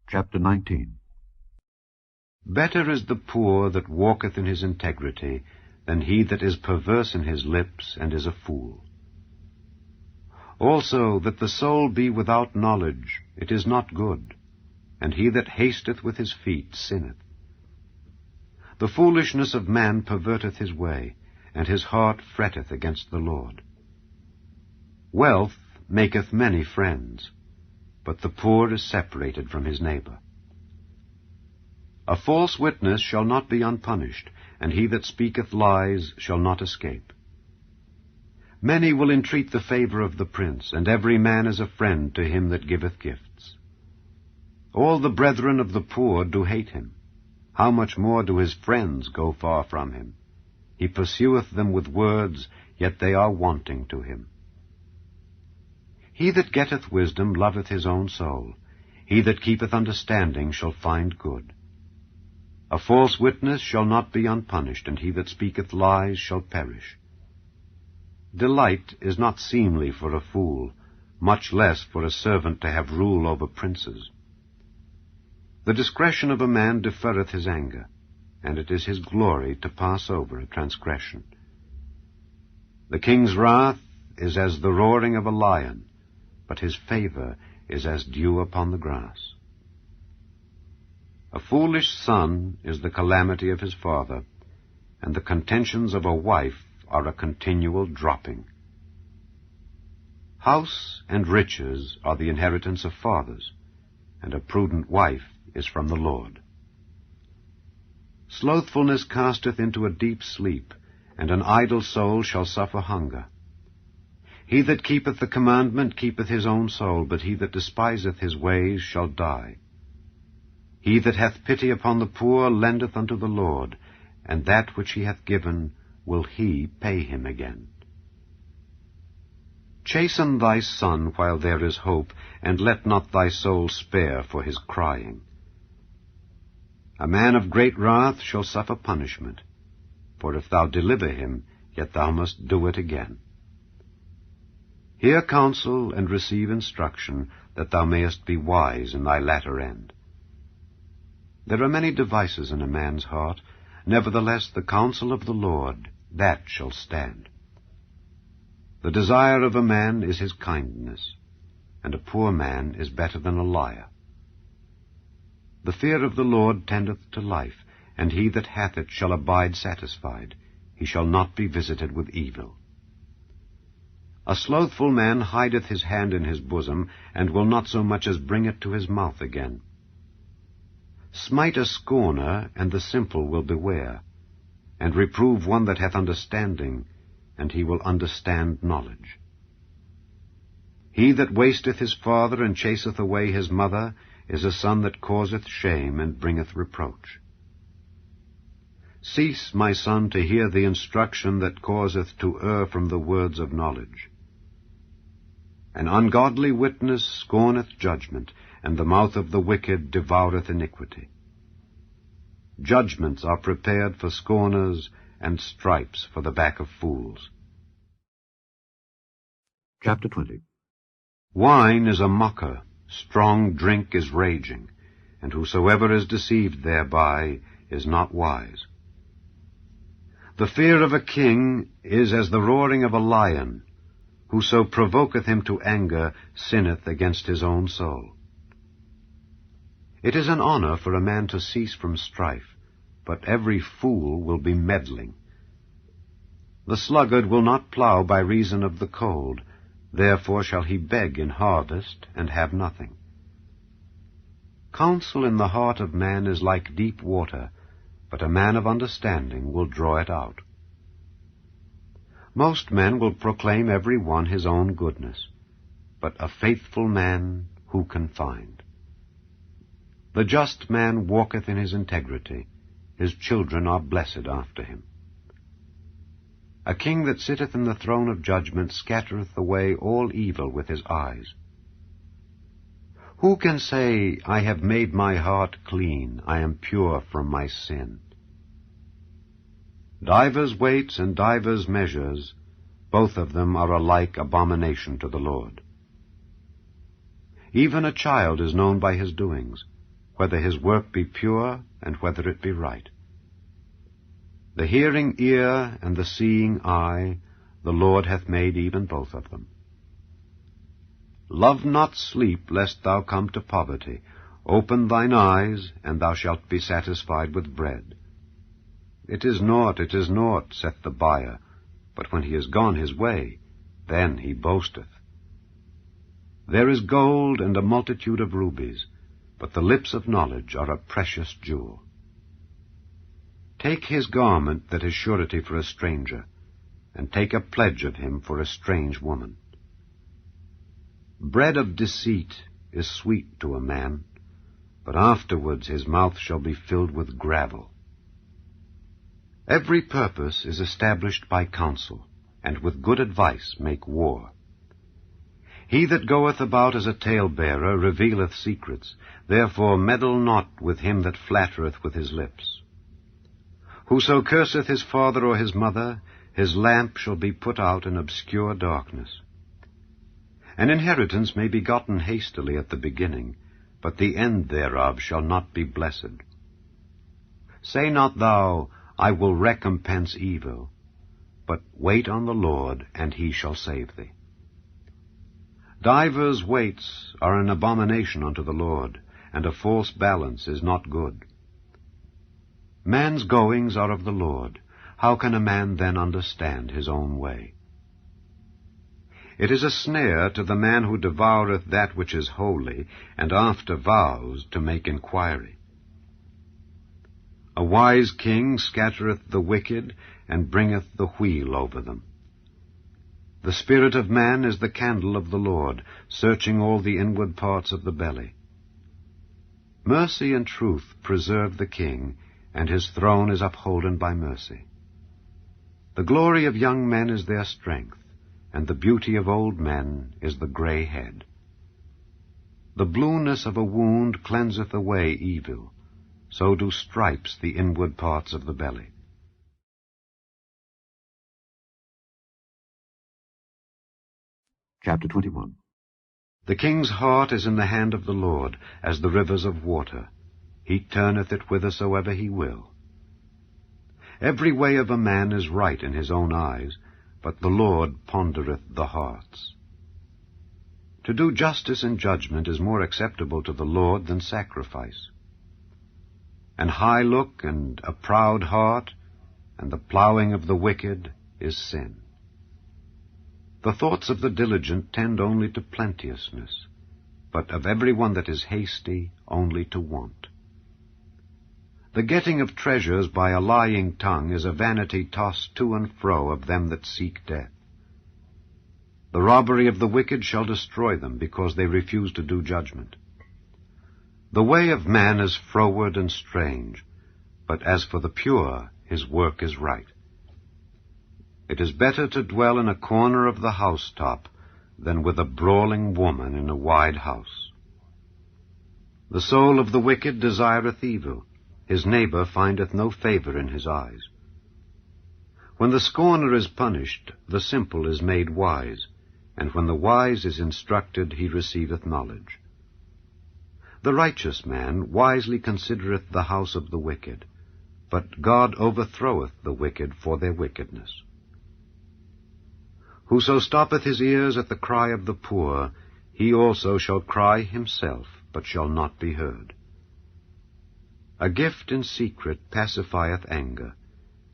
Speaker 1: Chapter 19.
Speaker 2: Better is the poor that walketh in his integrity, than he that is perverse in his lips and is a fool. Also that the soul be without knowledge, it is not good, and he that hasteth with his feet sinneth. The foolishness of man perverteth his way, and his heart fretteth against the Lord. Wealth maketh many friends, but the poor is separated from his neighbor. A false witness shall not be unpunished, and he that speaketh lies shall not escape. Many will entreat the favor of the prince, and every man is a friend to him that giveth gifts. All the brethren of the poor do hate him. How much more do his friends go far from him? He pursueth them with words, yet they are wanting to him. He that getteth wisdom loveth his own soul. He that keepeth understanding shall find good. A false witness shall not be unpunished, and he that speaketh lies shall perish. Delight is not seemly for a fool, much less for a servant to have rule over princes. The discretion of a man deferreth his anger, and it is his glory to pass over a transgression. The king's wrath is as the roaring of a lion, but his favor is as dew upon the grass. A foolish son is the calamity of his father, and the contentions of a wife are a continual dropping. House and riches are the inheritance of fathers, and a prudent wife is from the Lord. Slothfulness casteth into a deep sleep, and an idle soul shall suffer hunger. He that keepeth the commandment keepeth his own soul, but he that despiseth his ways shall die. He that hath pity upon the poor lendeth unto the Lord, and that which he hath given will he pay him again. Chasten thy son while there is hope, and let not thy soul spare for his crying. A man of great wrath shall suffer punishment, for if thou deliver him, yet thou must do it again. Hear counsel and receive instruction, that thou mayest be wise in thy latter end. There are many devices in a man's heart, nevertheless the counsel of the Lord, that shall stand. The desire of a man is his kindness, and a poor man is better than a liar. The fear of the Lord tendeth to life, and he that hath it shall abide satisfied. He shall not be visited with evil. A slothful man hideth his hand in his bosom, and will not so much as bring it to his mouth again. Smite a scorner, and the simple will beware, and reprove one that hath understanding, and he will understand knowledge. He that wasteth his father, and chaseth away his mother, is a son that causeth shame, and bringeth reproach. Cease, my son, to hear the instruction that causeth to err from the words of knowledge. An ungodly witness scorneth judgment, and the mouth of the wicked devoureth iniquity. Judgments are prepared for scorners, and stripes for the back of fools.
Speaker 1: Chapter 20.
Speaker 2: Wine is a mocker, strong drink is raging, and whosoever is deceived thereby is not wise. The fear of a king is as the roaring of a lion. Whoso provoketh him to anger sinneth against his own soul. It is an honor for a man to cease from strife, but every fool will be meddling. The sluggard will not plow by reason of the cold, therefore shall he beg in harvest, and have nothing. Counsel in the heart of man is like deep water, but a man of understanding will draw it out. Most men will proclaim every one his own goodness, but a faithful man who can find? The just man walketh in his integrity, his children are blessed after him. A king that sitteth in the throne of judgment scattereth away all evil with his eyes. Who can say, I have made my heart clean, I am pure from my sin? Divers weights and divers measures, both of them are alike abomination to the Lord. Even a child is known by his doings, whether his work be pure and whether it be right. The hearing ear and the seeing eye, the Lord hath made even both of them. Love not sleep, lest thou come to poverty. Open thine eyes, and thou shalt be satisfied with bread. It is naught, saith the buyer, but when he is gone his way, then he boasteth. There is gold and a multitude of rubies, but the lips of knowledge are a precious jewel. Take his garment that is surety for a stranger, and take a pledge of him for a strange woman. Bread of deceit is sweet to a man, but afterwards his mouth shall be filled with gravel. Every purpose is established by counsel, and with good advice make war. He that goeth about as a talebearer revealeth secrets, therefore meddle not with him that flattereth with his lips. Whoso curseth his father or his mother, his lamp shall be put out in obscure darkness. An inheritance may be gotten hastily at the beginning, but the end thereof shall not be blessed. Say not thou, I will recompense evil, but wait on the Lord, and he shall save thee. Divers weights are an abomination unto the Lord, and a false balance is not good. Man's goings are of the Lord. How can a man then understand his own way? It is a snare to the man who devoureth that which is holy, and after vows to make inquiry. A wise king scattereth the wicked, and bringeth the wheel over them. The spirit of man is the candle of the Lord, searching all the inward parts of the belly. Mercy and truth preserve the king, and his throne is upholden by mercy. The glory of young men is their strength, and the beauty of old men is the gray head. The blueness of a wound cleanseth away evil, so do stripes the inward parts of the belly.
Speaker 1: Chapter 21.
Speaker 2: The king's heart is in the hand of the Lord, as the rivers of water. He turneth it whithersoever he will. Every way of a man is right in his own eyes, but the Lord pondereth the hearts. To do justice and judgment is more acceptable to the Lord than sacrifice. An high look and a proud heart, and the plowing of the wicked is sin. The thoughts of the diligent tend only to plenteousness, but of every one that is hasty only to want. The getting of treasures by a lying tongue is a vanity tossed to and fro of them that seek death. The robbery of the wicked shall destroy them, because they refuse to do judgment. The way of man is froward and strange, but as for the pure, his work is right. It is better to dwell in a corner of the housetop than with a brawling woman in a wide house. The soul of the wicked desireth evil. His neighbor findeth no favor in his eyes. When the scorner is punished, the simple is made wise, and when the wise is instructed, he receiveth knowledge. The righteous man wisely considereth the house of the wicked, but God overthroweth the wicked for their wickedness. Whoso stoppeth his ears at the cry of the poor, he also shall cry himself, but shall not be heard. A gift in secret pacifieth anger,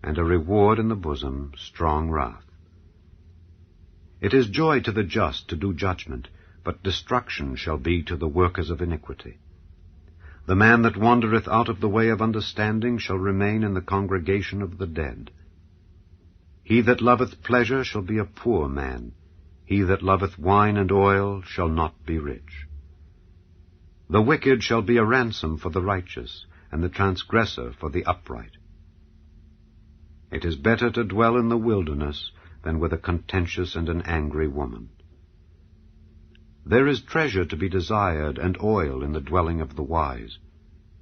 Speaker 2: and a reward in the bosom strong wrath. It is joy to the just to do judgment, but destruction shall be to the workers of iniquity. The man that wandereth out of the way of understanding shall remain in the congregation of the dead. He that loveth pleasure shall be a poor man. He that loveth wine and oil shall not be rich. The wicked shall be a ransom for the righteous, and the transgressor for the upright. It is better to dwell in the wilderness than with a contentious and an angry woman. There is treasure to be desired, and oil in the dwelling of the wise,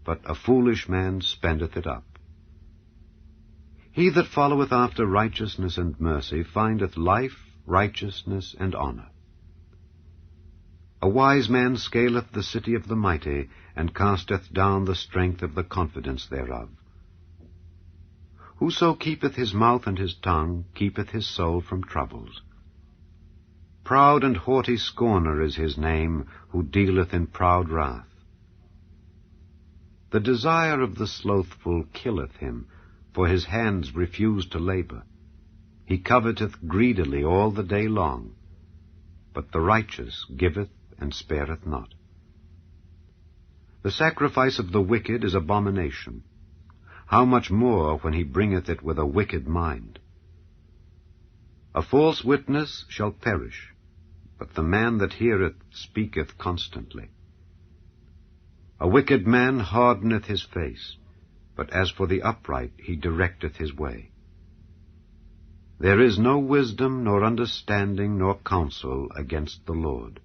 Speaker 2: but a foolish man spendeth it up. He that followeth after righteousness and mercy findeth life, righteousness, and honor. A wise man scaleth the city of the mighty, and casteth down the strength of the confidence thereof. Whoso keepeth his mouth and his tongue keepeth his soul from troubles. Proud and haughty scorner is his name, who dealeth in proud wrath. The desire of the slothful killeth him, for his hands refuse to labor. He coveteth greedily all the day long, but the righteous giveth and spareth not. The sacrifice of the wicked is abomination. How much more when he bringeth it with a wicked mind? A false witness shall perish, but the man that heareth speaketh constantly. A wicked man hardeneth his face, but as for the upright he directeth his way. There is no wisdom, nor understanding, nor counsel against the Lord.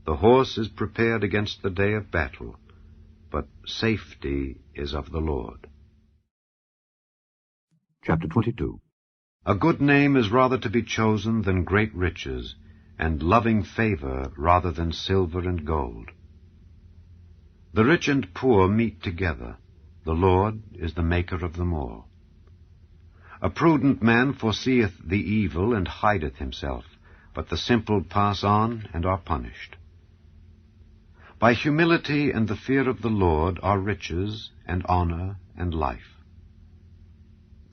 Speaker 2: The horse is prepared against the day of battle, but safety is of the Lord.
Speaker 1: Chapter 22.
Speaker 2: A good name is rather to be chosen than great riches, and loving favor rather than silver and gold. The rich and poor meet together. The Lord is the maker of them all. A prudent man foreseeth the evil and hideth himself, but the simple pass on and are punished. By humility and the fear of the Lord are riches and honor and life.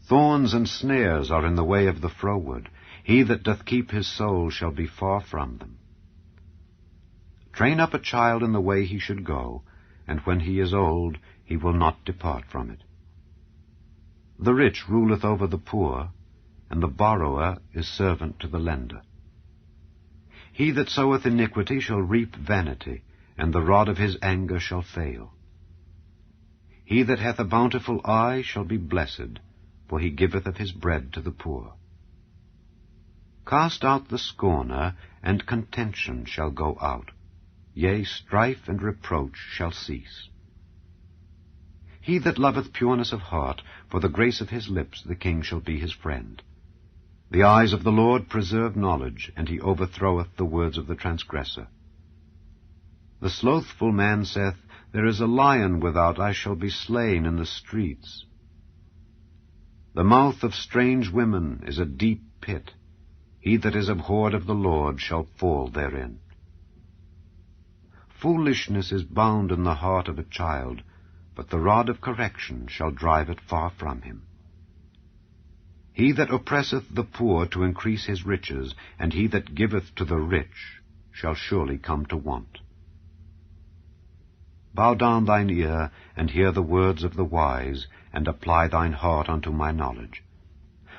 Speaker 2: Thorns and snares are in the way of the froward. He that doth keep his soul shall be far from them. Train up a child in the way he should go, and when he is old, he will not depart from it. The rich ruleth over the poor, and the borrower is servant to the lender. He that soweth iniquity shall reap vanity, and the rod of his anger shall fail. He that hath a bountiful eye shall be blessed, for he giveth of his bread to the poor. Cast out the scorner, and contention shall go out. Yea, strife and reproach shall cease. He that loveth pureness of heart, for the grace of his lips the king shall be his friend. The eyes of the Lord preserve knowledge, and he overthroweth the words of the transgressor. The slothful man saith, There is a lion without, I shall be slain in the streets. The mouth of strange women is a deep pit. He that is abhorred of the Lord shall fall therein. Foolishness is bound in the heart of a child, but the rod of correction shall drive it far from him. He that oppresseth the poor to increase his riches, and he that giveth to the rich, shall surely come to want. Bow down thine ear, and hear the words of the wise, and apply thine heart unto my knowledge.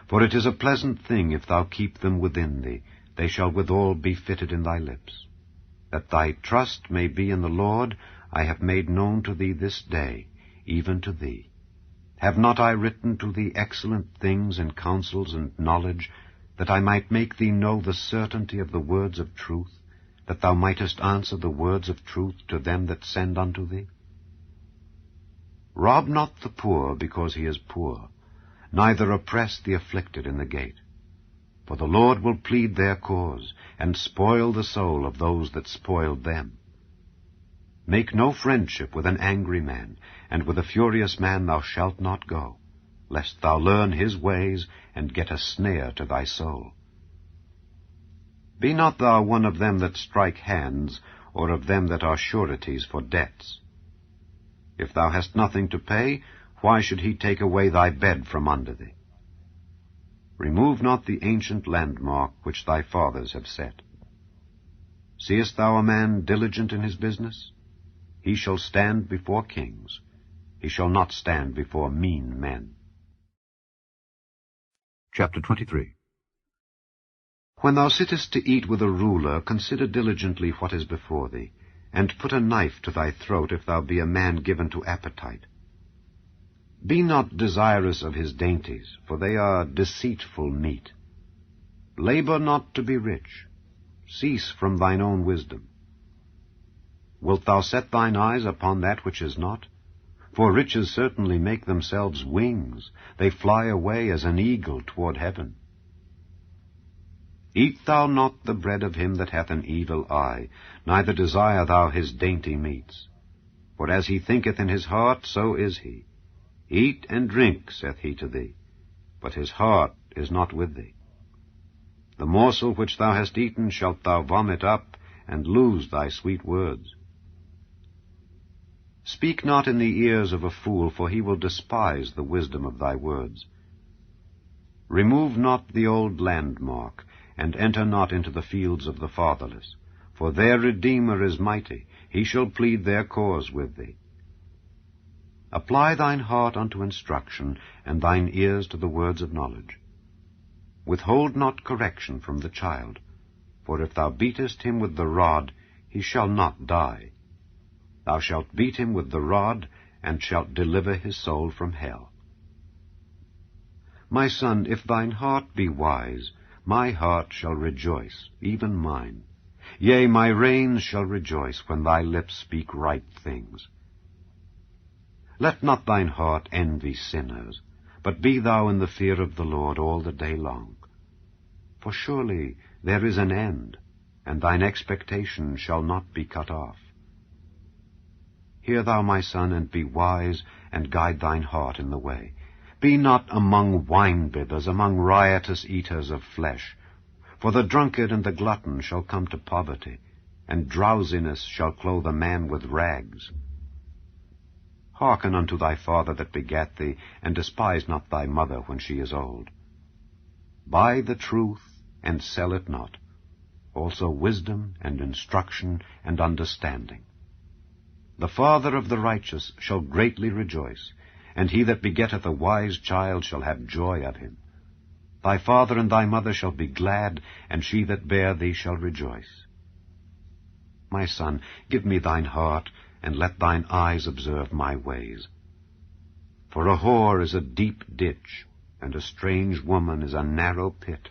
Speaker 2: For it is a pleasant thing if thou keep them within thee, they shall withal be fitted in thy lips. That thy trust may be in the Lord, I have made known to thee this day, even to thee. Have not I written to thee excellent things and counsels and knowledge, that I might make thee know the certainty of the words of truth, that thou mightest answer the words of truth to them that send unto thee? Rob not the poor because he is poor, neither oppress the afflicted in the gate. For the Lord will plead their cause, and spoil the soul of those that spoiled them. Make no friendship with an angry man, and with a furious man thou shalt not go, lest thou learn his ways, and get a snare to thy soul. Be not thou one of them that strike hands, or of them that are sureties for debts. If thou hast nothing to pay, why should he take away thy bed from under thee? Remove not the ancient landmark which thy fathers have set. Seest thou a man diligent in his business? He shall stand before kings. He shall not stand before mean men.
Speaker 1: Chapter 23.
Speaker 2: When thou sittest to eat with a ruler, consider diligently what is before thee, and put a knife to thy throat if thou be a man given to appetite. Be not desirous of his dainties, for they are deceitful meat. Labor not to be rich. Cease from thine own wisdom. Wilt thou set thine eyes upon that which is not? For riches certainly make themselves wings. They fly away as an eagle toward heaven. Eat thou not the bread of him that hath an evil eye, neither desire thou his dainty meats. For as he thinketh in his heart, so is he. Eat and drink, saith he to thee, but his heart is not with thee. The morsel which thou hast eaten shalt thou vomit up, and lose thy sweet words. Speak not in the ears of a fool, for he will despise the wisdom of thy words. Remove not the old landmark, and enter not into the fields of the fatherless. For their Redeemer is mighty, he shall plead their cause with thee. Apply thine heart unto instruction, and thine ears to the words of knowledge. Withhold not correction from the child, for if thou beatest him with the rod, he shall not die. Thou shalt beat him with the rod, and shalt deliver his soul from hell. My son, if thine heart be wise, my heart shall rejoice, even mine. Yea, my reins shall rejoice when thy lips speak right things. Let not thine heart envy sinners, but be thou in the fear of the Lord all the day long. For surely there is an end, and thine expectation shall not be cut off. Hear thou, my son, and be wise, and guide thine heart in the way. Be not among wine-bibbers, among riotous eaters of flesh. For the drunkard and the glutton shall come to poverty, and drowsiness shall clothe a man with rags. Hearken unto thy father that begat thee, and despise not thy mother when she is old. Buy the truth, and sell it not, also wisdom, and instruction, and understanding. The father of the righteous shall greatly rejoice, and he that begetteth a wise child shall have joy of him. Thy father and thy mother shall be glad, and she that bare thee shall rejoice. My son, give me thine heart, and let thine eyes observe my ways. For a whore is a deep ditch, and a strange woman is a narrow pit.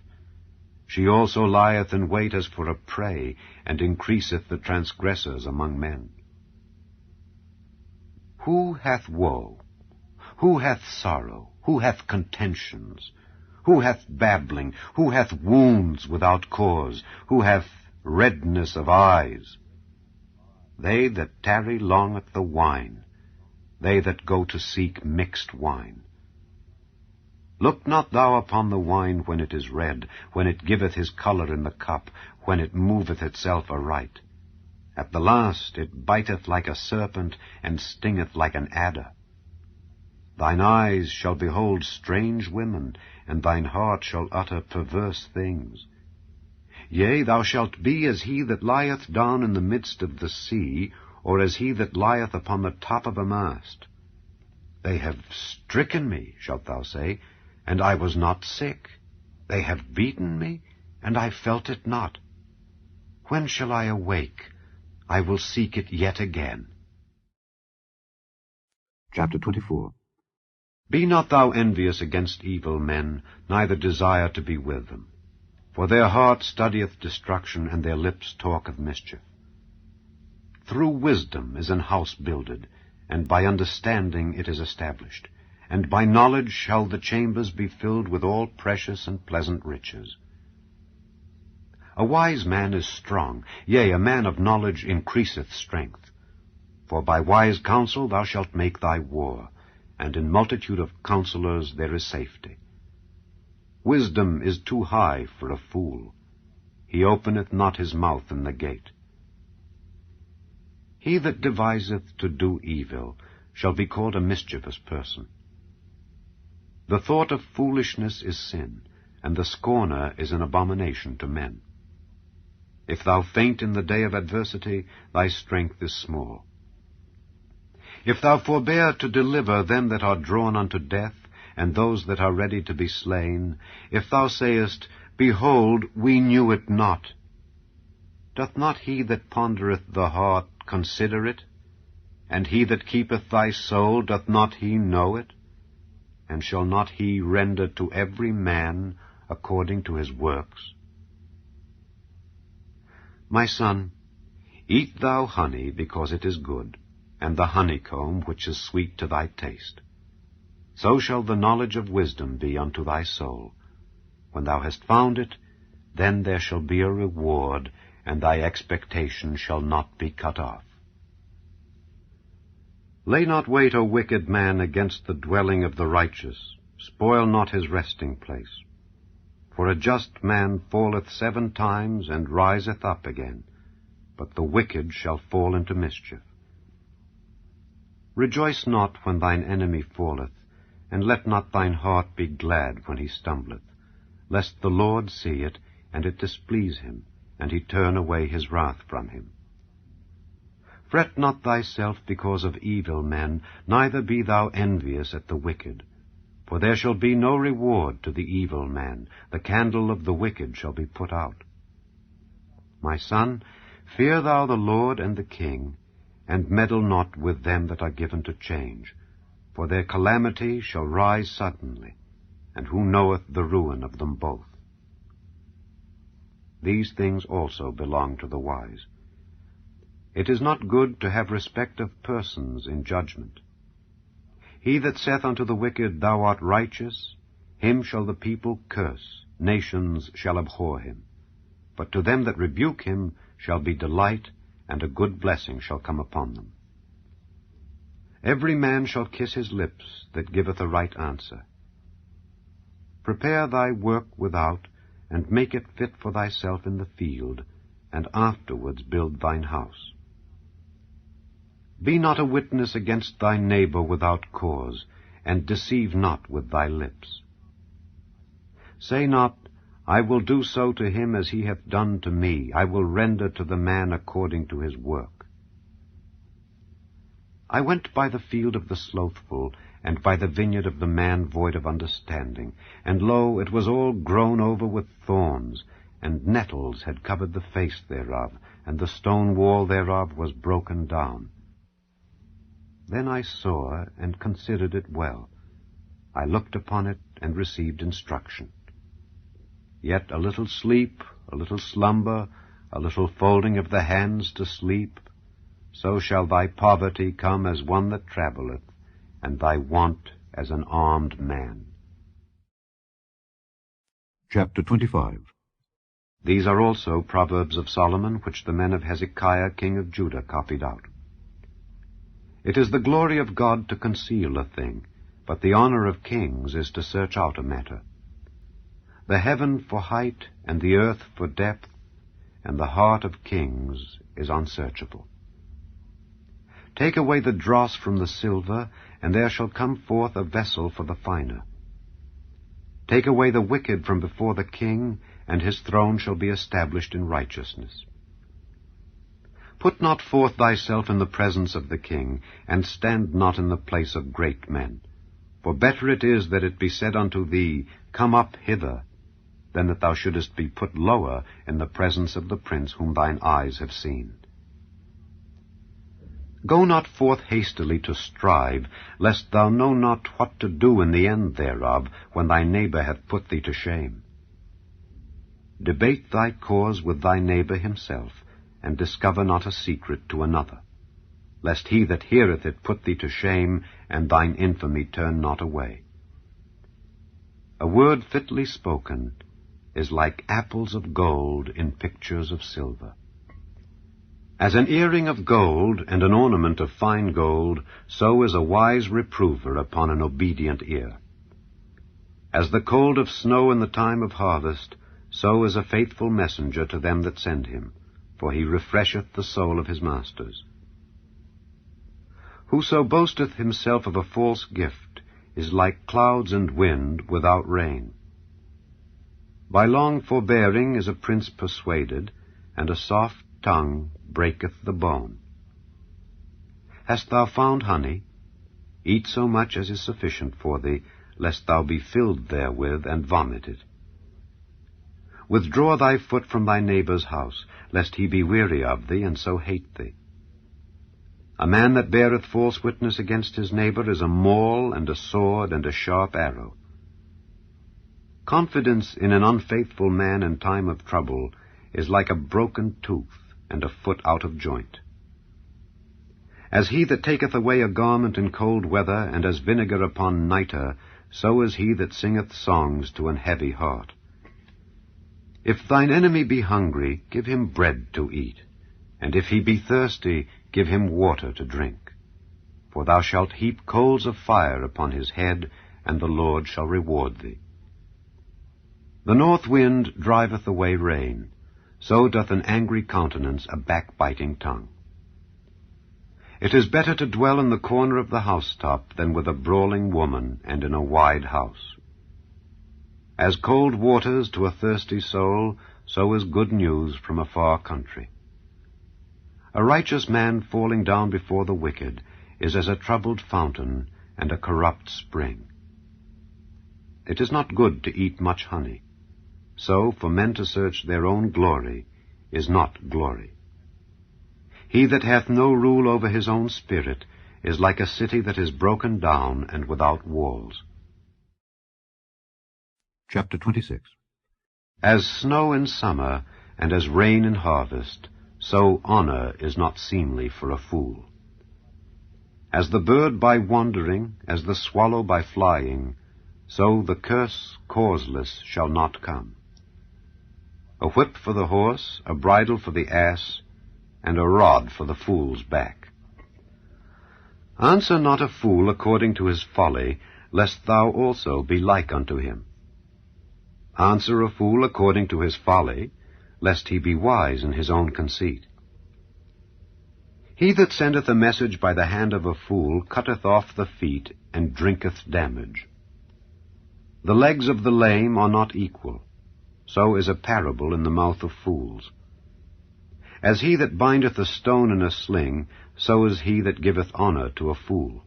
Speaker 2: She also lieth in wait as for a prey, and increaseth the transgressors among men. Who hath woe? Who hath sorrow? Who hath contentions? Who hath babbling? Who hath wounds without cause? Who hath redness of eyes? They that tarry long at the wine, they that go to seek mixed wine. Look not thou upon the wine when it is red, when it giveth his colour in the cup, when it moveth itself aright. At the last it biteth like a serpent, and stingeth like an adder. Thine eyes shall behold strange women, and thine heart shall utter perverse things. Yea, thou shalt be as he that lieth down in the midst of the sea, or as he that lieth upon the top of a mast. They have stricken me, shalt thou say, and I was not sick. They have beaten me, and I felt it not. When shall I awake? I will seek it yet again.
Speaker 1: Chapter 24.
Speaker 2: Be not thou envious against evil men, neither desire to be with them. For their heart studieth destruction, and their lips talk of mischief. Through wisdom is an house builded, and by understanding it is established. And by knowledge shall the chambers be filled with all precious and pleasant riches. A wise man is strong, yea, a man of knowledge increaseth strength. For by wise counsel thou shalt make thy war, and in multitude of counselors there is safety. Wisdom is too high for a fool. He openeth not his mouth in the gate. He that deviseth to do evil shall be called a mischievous person. The thought of foolishness is sin, and the scorner is an abomination to men. If thou faint in the day of adversity, thy strength is small. If thou forbear to deliver them that are drawn unto death, and those that are ready to be slain, if thou sayest, Behold, we knew it not, doth not he that pondereth the heart consider it? And he that keepeth thy soul, doth not he know it? And shall not he render to every man according to his works? My son, eat thou honey, because it is good, and the honeycomb which is sweet to thy taste. So shall the knowledge of wisdom be unto thy soul. When thou hast found it, then there shall be a reward, and thy expectation shall not be cut off. Lay not wait, O wicked man, against the dwelling of the righteous. Spoil not his resting place. For a just man falleth 7 times, and riseth up again, but the wicked shall fall into mischief. Rejoice not when thine enemy falleth, and let not thine heart be glad when he stumbleth, lest the Lord see it, and it displease him, and he turn away his wrath from him. Fret not thyself because of evil men, neither be thou envious at the wicked. For there shall be no reward to the evil man, the candle of the wicked shall be put out. My son, fear thou the Lord and the king, and meddle not with them that are given to change, for their calamity shall rise suddenly, and who knoweth the ruin of them both? These things also belong to the wise. It is not good to have respect of persons in judgment. He that saith unto the wicked, Thou art righteous, him shall the people curse, nations shall abhor him. But to them that rebuke him shall be delight, and a good blessing shall come upon them. Every man shall kiss his lips that giveth a right answer. Prepare thy work without, and make it fit for thyself in the field, and afterwards build thine house. Be not a witness against thy neighbor without cause, and deceive not with thy lips. Say not, I will do so to him as he hath done to me. I will render to the man according to his work. I went by the field of the slothful, and by the vineyard of the man void of understanding. And lo, it was all grown over with thorns, and nettles had covered the face thereof, and the stone wall thereof was broken down. Then I saw and considered it well. I looked upon it and received instruction. Yet a little sleep, a little slumber, a little folding of the hands to sleep, so shall thy poverty come as one that travelleth, and thy want as an armed man.
Speaker 1: Chapter 25.
Speaker 2: These are also Proverbs of Solomon, which the men of Hezekiah king of Judah copied out. It is the glory of God to conceal a thing, but the honor of kings is to search out a matter. The heaven for height, and the earth for depth, and the heart of kings is unsearchable. Take away the dross from the silver, and there shall come forth a vessel for the finer. Take away the wicked from before the king, and his throne shall be established in righteousness. Put not forth thyself in the presence of the king, and stand not in the place of great men. For better it is that it be said unto thee, Come up hither, than that thou shouldest be put lower in the presence of the prince whom thine eyes have seen. Go not forth hastily to strive, lest thou know not what to do in the end thereof, when thy neighbor hath put thee to shame. Debate thy cause with thy neighbor himself, and discover not a secret to another, lest he that heareth it put thee to shame, and thine infamy turn not away. A word fitly spoken is like apples of gold in pictures of silver. As an earring of gold and an ornament of fine gold, so is a wise reprover upon an obedient ear. As the cold of snow in the time of harvest, so is a faithful messenger to them that send him, for he refresheth the soul of his masters. Whoso boasteth himself of a false gift is like clouds and wind without rain. By long forbearing is a prince persuaded, and a soft tongue breaketh the bone. Hast thou found honey? Eat so much as is sufficient for thee, lest thou be filled therewith and vomit it. Withdraw thy foot from thy neighbor's house, lest he be weary of thee, and so hate thee. A man that beareth false witness against his neighbor is a maul, and a sword, and a sharp arrow. Confidence in an unfaithful man in time of trouble is like a broken tooth, and a foot out of joint. As he that taketh away a garment in cold weather, and as vinegar upon nitre, so is he that singeth songs to an heavy heart. If thine enemy be hungry, give him bread to eat, and if he be thirsty, give him water to drink. For thou shalt heap coals of fire upon his head, and the Lord shall reward thee. The north wind driveth away rain, so doth an angry countenance a backbiting tongue. It is better to dwell in the corner of the housetop than with a brawling woman and in a wide house. As cold waters to a thirsty soul, so is good news from a far country. A righteous man falling down before the wicked is as a troubled fountain and a corrupt spring. It is not good to eat much honey, so for men to search their own glory is not glory. He that hath no rule over his own spirit is like a city that is broken down and without walls.
Speaker 1: Chapter 26.
Speaker 2: As snow in summer and as rain in harvest, so honor is not seemly for a fool. As the bird by wandering, as the swallow by flying, so the curse causeless shall not come. A whip for the horse, a bridle for the ass, and a rod for the fool's back. Answer not a fool according to his folly, lest thou also be like unto him. Answer a fool according to his folly, lest he be wise in his own conceit. He that sendeth a message by the hand of a fool cutteth off the feet, and drinketh damage. The legs of the lame are not equal, so is a parable in the mouth of fools. As he that bindeth a stone in a sling, so is he that giveth honor to a fool.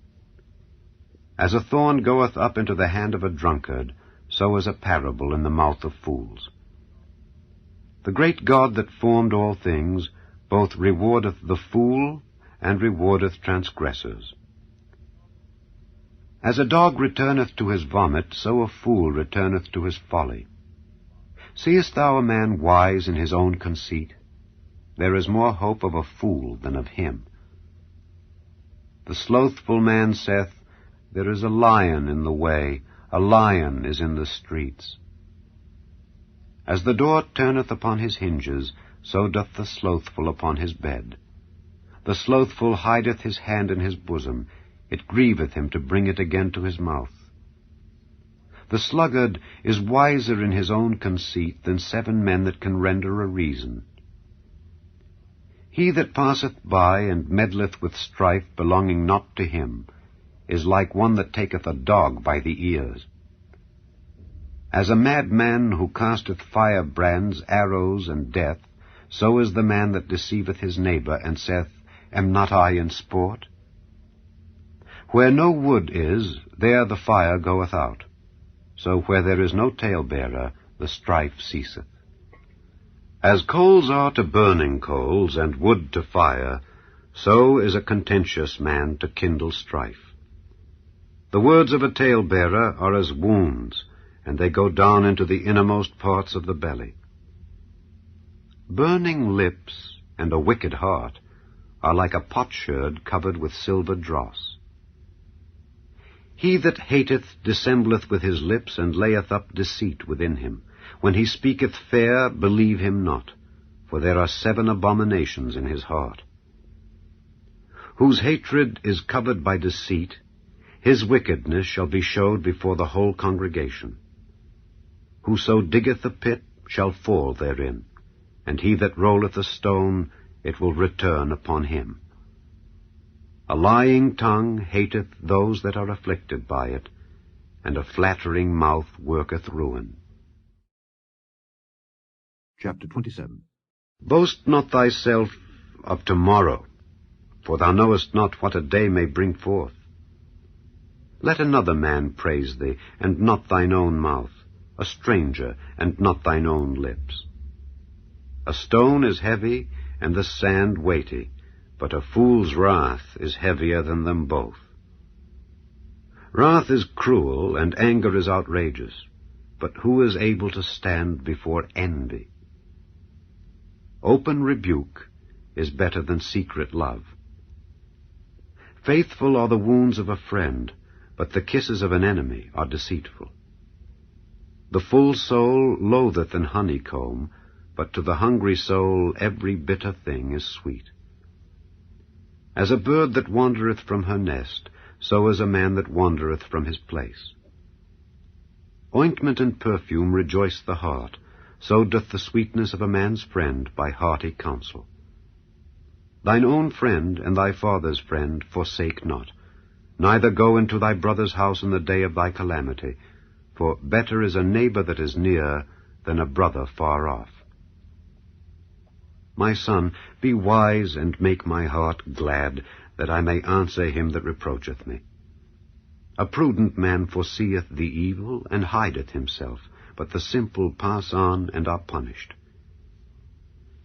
Speaker 2: As a thorn goeth up into the hand of a drunkard, so is a parable in the mouth of fools. The great God that formed all things both rewardeth the fool and rewardeth transgressors. As a dog returneth to his vomit, so a fool returneth to his folly. Seest thou a man wise in his own conceit? There is more hope of a fool than of him. The slothful man saith, There is a lion in the way, a lion is in the streets. As the door turneth upon his hinges, so doth the slothful upon his bed. The slothful hideth his hand in his bosom, it grieveth him to bring it again to his mouth. The sluggard is wiser in his own conceit than 7 men that can render a reason. He that passeth by and meddleth with strife belonging not to him is like one that taketh a dog by the ears. As a madman who casteth firebrands, arrows, and death, so is the man that deceiveth his neighbor, and saith, Am not I in sport? Where no wood is, there the fire goeth out. So where there is no talebearer, the strife ceaseth. As coals are to burning coals, and wood to fire, so is a contentious man to kindle strife. The words of a talebearer are as wounds, and they go down into the innermost parts of the belly. Burning lips and a wicked heart are like a potsherd covered with silver dross. He that hateth dissembleth with his lips, and layeth up deceit within him. When he speaketh fair, believe him not, for there are 7 abominations in his heart. Whose hatred is covered by deceit, his wickedness shall be showed before the whole congregation. Whoso diggeth a pit shall fall therein, and he that rolleth a stone, it will return upon him. A lying tongue hateth those that are afflicted by it, and a flattering mouth worketh ruin.
Speaker 1: Chapter 27.
Speaker 2: Boast not thyself of tomorrow, for thou knowest not what a day may bring forth. Let another man praise thee, and not thine own mouth, a stranger, and not thine own lips. A stone is heavy, and the sand weighty, but a fool's wrath is heavier than them both. Wrath is cruel, and anger is outrageous, but who is able to stand before envy? Open rebuke is better than secret love. Faithful are the wounds of a friend, but the kisses of an enemy are deceitful. The full soul loatheth an honeycomb, but to the hungry soul every bitter thing is sweet. As a bird that wandereth from her nest, so is a man that wandereth from his place. Ointment and perfume rejoice the heart, so doth the sweetness of a man's friend by hearty counsel. Thine own friend and thy father's friend forsake not, neither go into thy brother's house in the day of thy calamity, for better is a neighbor that is near than a brother far off. My son, be wise and make my heart glad, that I may answer him that reproacheth me. A prudent man foreseeth the evil, and hideth himself, but the simple pass on and are punished.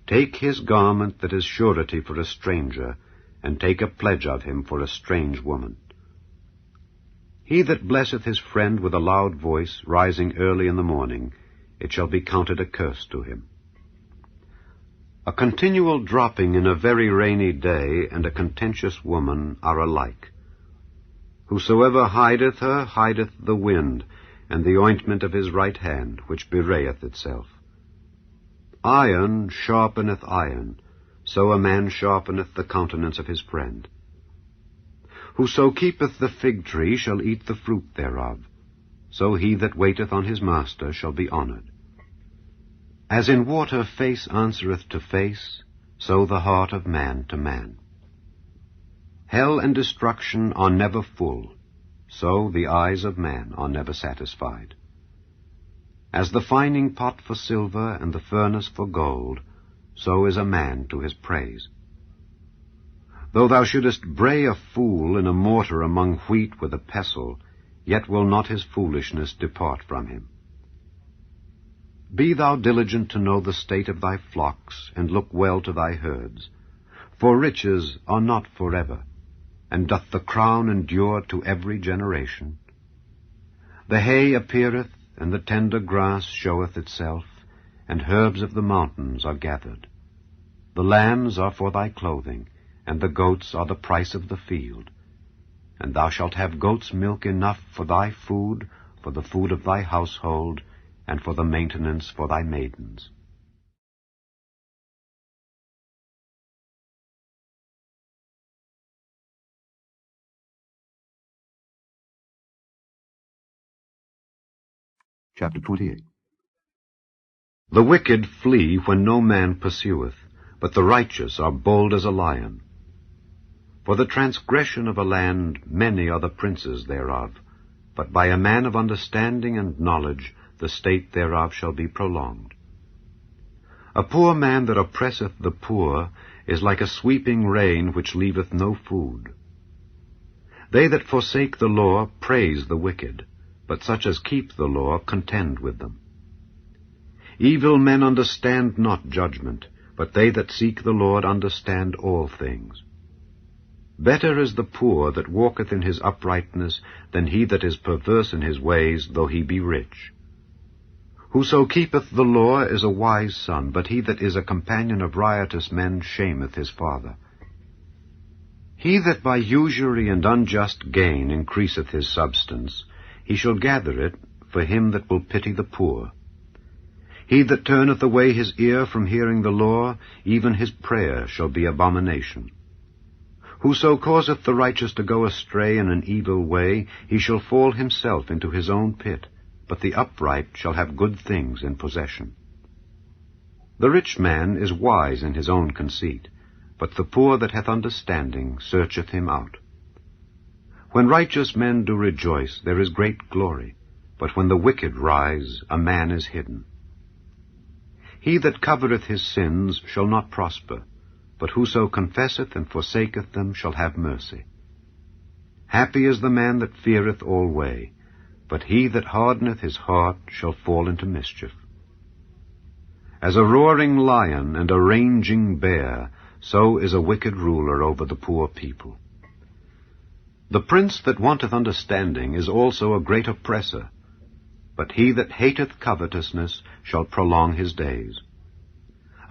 Speaker 2: Take his garment that is surety for a stranger, and take a pledge of him for a strange woman. He that blesseth his friend with a loud voice, rising early in the morning, it shall be counted a curse to him. A continual dropping in a very rainy day and a contentious woman are alike. Whosoever hideth her hideth the wind, and the ointment of his right hand, which bewrayeth itself. Iron sharpeneth iron, so a man sharpeneth the countenance of his friend. Whoso keepeth the fig tree shall eat the fruit thereof, so he that waiteth on his master shall be honored. As in water face answereth to face, so the heart of man to man. Hell and destruction are never full, so the eyes of man are never satisfied. As the fining pot for silver and the furnace for gold, so is a man to his praise. Though thou shouldest bray a fool in a mortar among wheat with a pestle, yet will not his foolishness depart from him. Be thou diligent to know the state of thy flocks, and look well to thy herds. For riches are not forever, and doth the crown endure to every generation? The hay appeareth, and the tender grass showeth itself, and herbs of the mountains are gathered. The lambs are for thy clothing, and the goats are the price of the field. And thou shalt have goat's milk enough for thy food, for the food of thy household, and for the maintenance for thy maidens.
Speaker 1: Chapter 28.
Speaker 2: The wicked flee when no man pursueth, but the righteous are bold as a lion. For the transgression of a land many are the princes thereof, but by a man of understanding and knowledge the state thereof shall be prolonged. A poor man that oppresseth the poor is like a sweeping rain which leaveth no food. They that forsake the law praise the wicked, but such as keep the law contend with them. Evil men understand not judgment, but they that seek the Lord understand all things. Better is the poor that walketh in his uprightness than he that is perverse in his ways, though he be rich. Whoso keepeth the law is a wise son, but he that is a companion of riotous men shameth his father. He that by usury and unjust gain increaseth his substance, he shall gather it for him that will pity the poor. He that turneth away his ear from hearing the law, even his prayer shall be abomination. Whoso causeth the righteous to go astray in an evil way, he shall fall himself into his own pit, but the upright shall have good things in possession. The rich man is wise in his own conceit, but the poor that hath understanding searcheth him out. When righteous men do rejoice, there is great glory, but when the wicked rise, a man is hidden. He that covereth his sins shall not prosper, but whoso confesseth and forsaketh them shall have mercy. Happy is the man that feareth alway, but he that hardeneth his heart shall fall into mischief. As a roaring lion and a raging bear, so is a wicked ruler over the poor people. The prince that wanteth understanding is also a great oppressor, but he that hateth covetousness shall prolong his days.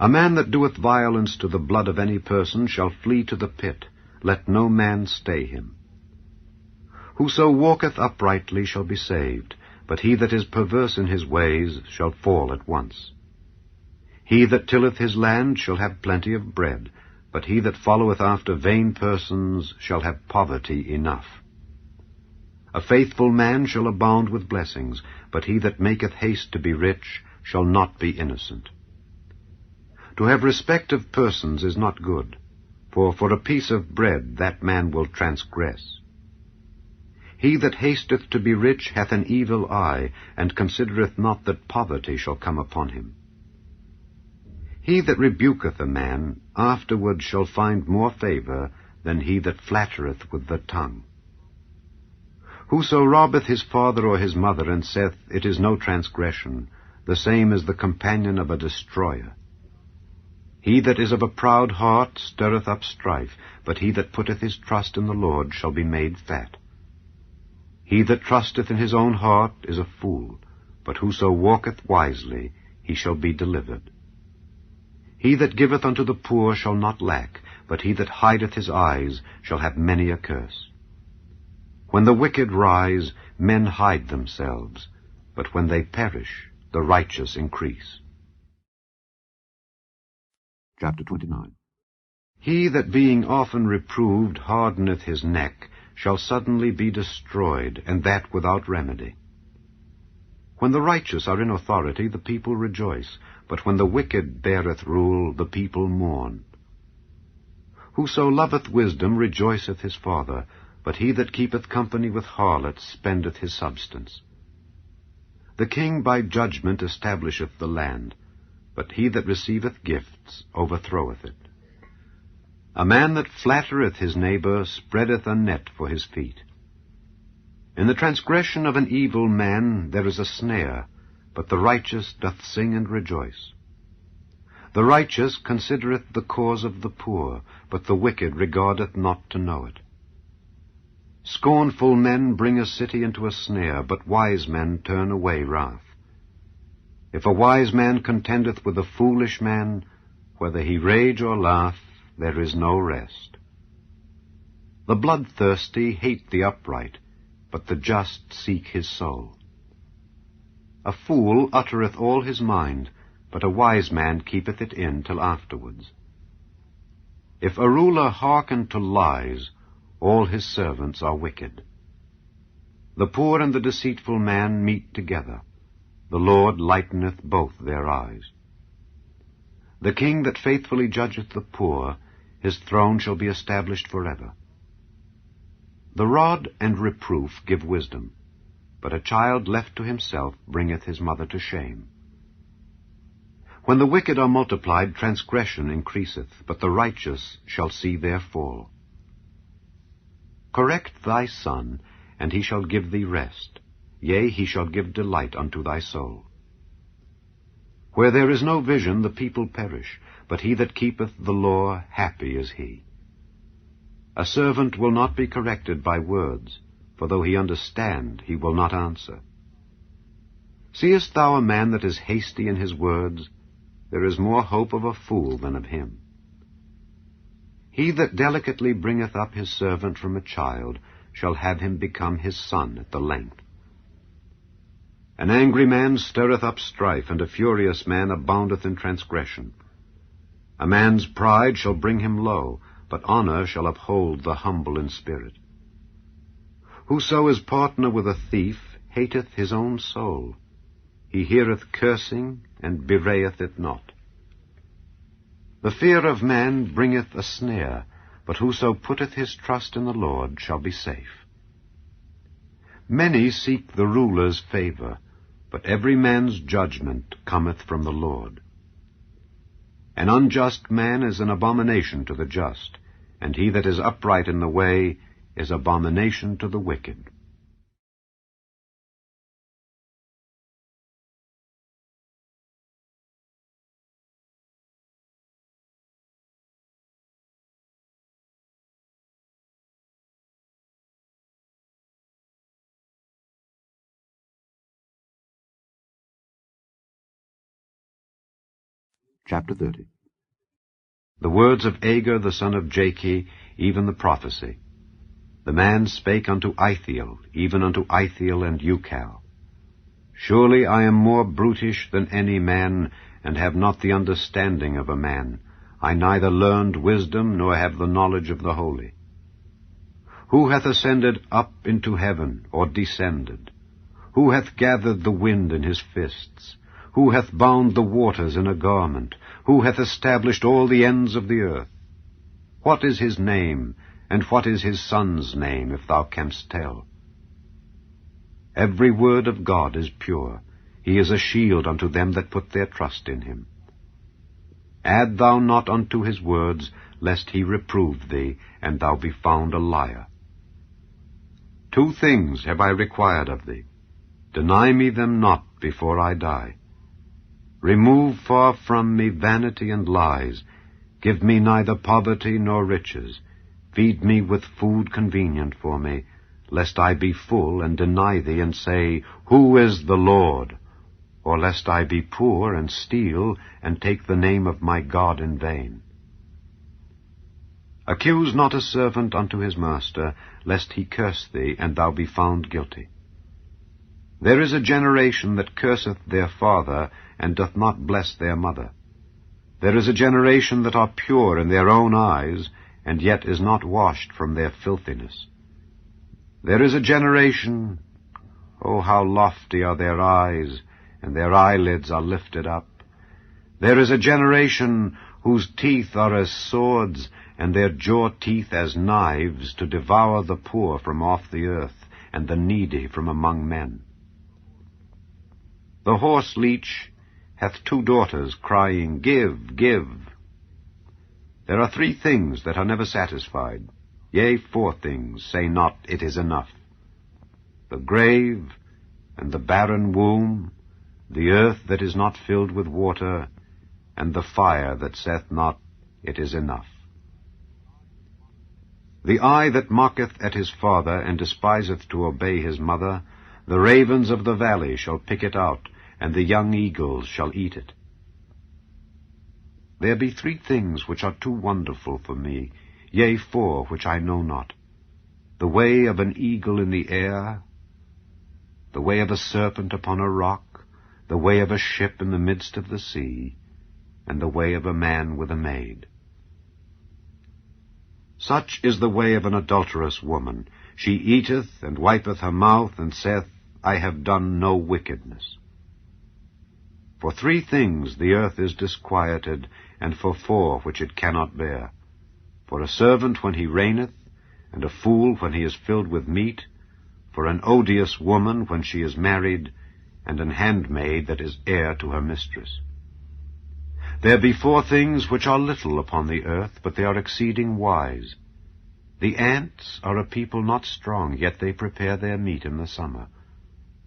Speaker 2: A man that doeth violence to the blood of any person shall flee to the pit. Let no man stay him. Whoso walketh uprightly shall be saved, but he that is perverse in his ways shall fall at once. He that tilleth his land shall have plenty of bread, but he that followeth after vain persons shall have poverty enough. A faithful man shall abound with blessings, but he that maketh haste to be rich shall not be innocent. To have respect of persons is not good, for a piece of bread that man will transgress. He that hasteth to be rich hath an evil eye, and considereth not that poverty shall come upon him. He that rebuketh a man afterward shall find more favor than he that flattereth with the tongue. Whoso robbeth his father or his mother, and saith, It is no transgression, the same is the companion of a destroyer. He that is of a proud heart stirreth up strife, but he that putteth his trust in the Lord shall be made fat. He that trusteth in his own heart is a fool, but whoso walketh wisely, he shall be delivered. He that giveth unto the poor shall not lack, but he that hideth his eyes shall have many a curse. When the wicked rise, men hide themselves, but when they perish, the righteous increase.
Speaker 1: Chapter 29.
Speaker 2: He that being often reproved hardeneth his neck shall suddenly be destroyed, and that without remedy. When the righteous are in authority, the people rejoice, but when the wicked beareth rule, the people mourn. Whoso loveth wisdom rejoiceth his father, but he that keepeth company with harlots spendeth his substance. The king by judgment establisheth the land, but he that receiveth gifts overthroweth it. A man that flattereth his neighbor spreadeth a net for his feet. In the transgression of an evil man there is a snare, but the righteous doth sing and rejoice. The righteous considereth the cause of the poor, but the wicked regardeth not to know it. Scornful men bring a city into a snare, but wise men turn away wrath. If a wise man contendeth with a foolish man, whether he rage or laugh, there is no rest. The bloodthirsty hate the upright, but the just seek his soul. A fool uttereth all his mind, but a wise man keepeth it in till afterwards. If a ruler hearken to lies, all his servants are wicked. The poor and the deceitful man meet together. The Lord lighteneth both their eyes. The king that faithfully judgeth the poor, his throne shall be established forever. The rod and reproof give wisdom, but a child left to himself bringeth his mother to shame. When the wicked are multiplied, transgression increaseth, but the righteous shall see their fall. Correct thy son, and he shall give thee rest. Yea, he shall give delight unto thy soul. Where there is no vision, the people perish, but he that keepeth the law, happy is he. A servant will not be corrected by words, for though he understand, he will not answer. Seest thou a man that is hasty in his words? There is more hope of a fool than of him. He that delicately bringeth up his servant from a child shall have him become his son at the length. An angry man stirreth up strife, and a furious man aboundeth in transgression. A man's pride shall bring him low, but honor shall uphold the humble in spirit. Whoso is partner with a thief hateth his own soul. He heareth cursing, and bewrayeth it not. The fear of man bringeth a snare, but whoso putteth his trust in the Lord shall be safe. Many seek the ruler's favor, but every man's judgment cometh from the Lord. An unjust man is an abomination to the just, and he that is upright in the way is abomination to the wicked.
Speaker 1: Chapter 30.
Speaker 2: The words of Agur the son of Jakeh, even the prophecy. The man spake unto Ithiel, even unto Ithiel and Ucal. Surely I am more brutish than any man, and have not the understanding of a man. I neither learned wisdom, nor have the knowledge of the holy. Who hath ascended up into heaven, or descended? Who hath gathered the wind in his fists? Who hath bound the waters in a garment? Who hath established all the ends of the earth? What is his name, and what is his son's name, if thou canst tell? Every word of God is pure. He is a shield unto them that put their trust in him. Add thou not unto his words, lest he reprove thee, and thou be found a liar. 2 things have I required of thee. Deny me them not before I die. Remove far from me vanity and lies. Give me neither poverty nor riches. Feed me with food convenient for me, lest I be full and deny thee and say, Who is the Lord? Or lest I be poor and steal and take the name of my God in vain. Accuse not a servant unto his master, lest he curse thee, and thou be found guilty. There is a generation that curseth their father, and doth not bless their mother. There is a generation that are pure in their own eyes, and yet is not washed from their filthiness. There is a generation, oh, how lofty are their eyes, and their eyelids are lifted up. There is a generation whose teeth are as swords, and their jaw teeth as knives, to devour the poor from off the earth, and the needy from among men. The horse leech hath 2 daughters, crying, Give, give. There are 3 things that are never satisfied, yea, 4 things, say not, It is enough. The grave, and the barren womb, the earth that is not filled with water, and the fire that saith not, It is enough. The eye that mocketh at his father, and despiseth to obey his mother, the ravens of the valley shall pick it out, and the young eagles shall eat it. There be 3 things which are too wonderful for me, yea, 4 which I know not. The way of an eagle in the air, the way of a serpent upon a rock, the way of a ship in the midst of the sea, and the way of a man with a maid. Such is the way of an adulterous woman. She eateth, and wipeth her mouth, and saith, I have done no wickedness. For 3 things the earth is disquieted, and for 4 which it cannot bear. For a servant when he reigneth, and a fool when he is filled with meat, for an odious woman when she is married, and an handmaid that is heir to her mistress. There be 4 things which are little upon the earth, but they are exceeding wise. The ants are a people not strong, yet they prepare their meat in the summer.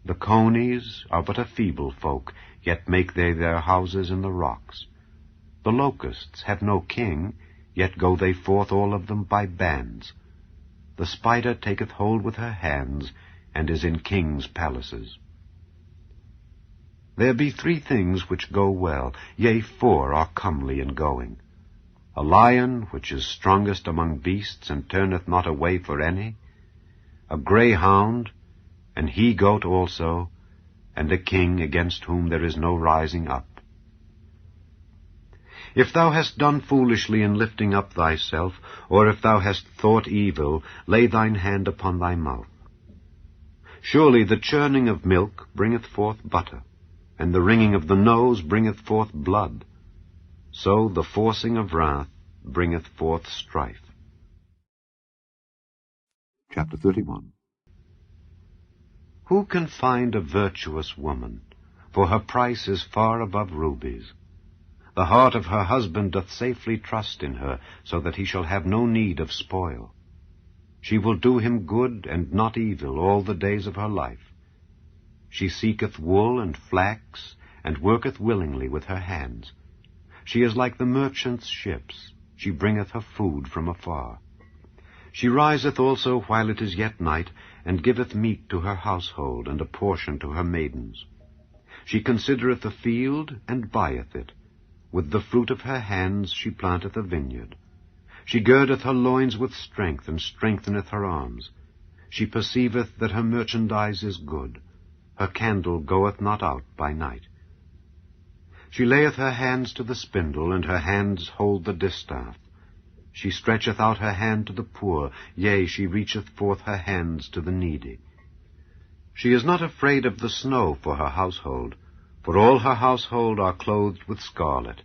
Speaker 2: The conies are but a feeble folk, yet make they their houses in the rocks. The locusts have no king, yet go they forth all of them by bands. The spider taketh hold with her hands, and is in kings' palaces. There be 3 things which go well, yea, 4 are comely in going. A lion which is strongest among beasts, and turneth not away for any, a greyhound, an he-goat also, and a king against whom there is no rising up. If thou hast done foolishly in lifting up thyself, or if thou hast thought evil, lay thine hand upon thy mouth. Surely the churning of milk bringeth forth butter, and the wringing of the nose bringeth forth blood. So the forcing of wrath bringeth forth strife.
Speaker 1: Chapter 31.
Speaker 2: Who can find a virtuous woman? For her price is far above rubies. The heart of her husband doth safely trust in her, so that he shall have no need of spoil. She will do him good and not evil all the days of her life. She seeketh wool and flax, and worketh willingly with her hands. She is like the merchant's ships. She bringeth her food from afar. She riseth also while it is yet night, and giveth meat to her household, and a portion to her maidens. She considereth the field, and buyeth it. With the fruit of her hands she planteth a vineyard. She girdeth her loins with strength, and strengtheneth her arms. She perceiveth that her merchandise is good. Her candle goeth not out by night. She layeth her hands to the spindle, and her hands hold the distaff. She stretcheth out her hand to the poor, yea, she reacheth forth her hands to the needy. She is not afraid of the snow for her household, for all her household are clothed with scarlet.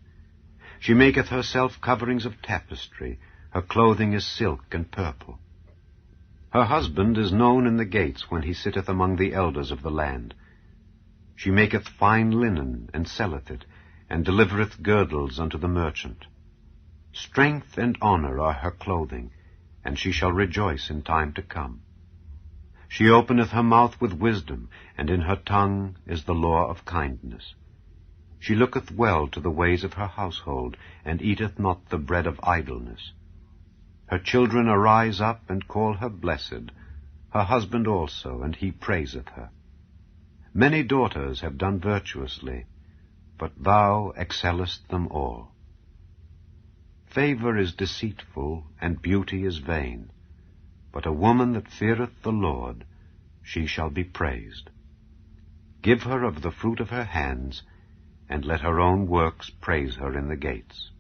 Speaker 2: She maketh herself coverings of tapestry, her clothing is silk and purple. Her husband is known in the gates when he sitteth among the elders of the land. She maketh fine linen, and selleth it, and delivereth girdles unto the merchant. Strength and honor are her clothing, and she shall rejoice in time to come. She openeth her mouth with wisdom, and in her tongue is the law of kindness. She looketh well to the ways of her household, and eateth not the bread of idleness. Her children arise up and call her blessed, her husband also, and he praiseth her. Many daughters have done virtuously, but thou excellest them all. Favor is deceitful, and beauty is vain, but a woman that feareth the Lord, she shall be praised. Give her of the fruit of her hands, and let her own works praise her in the gates.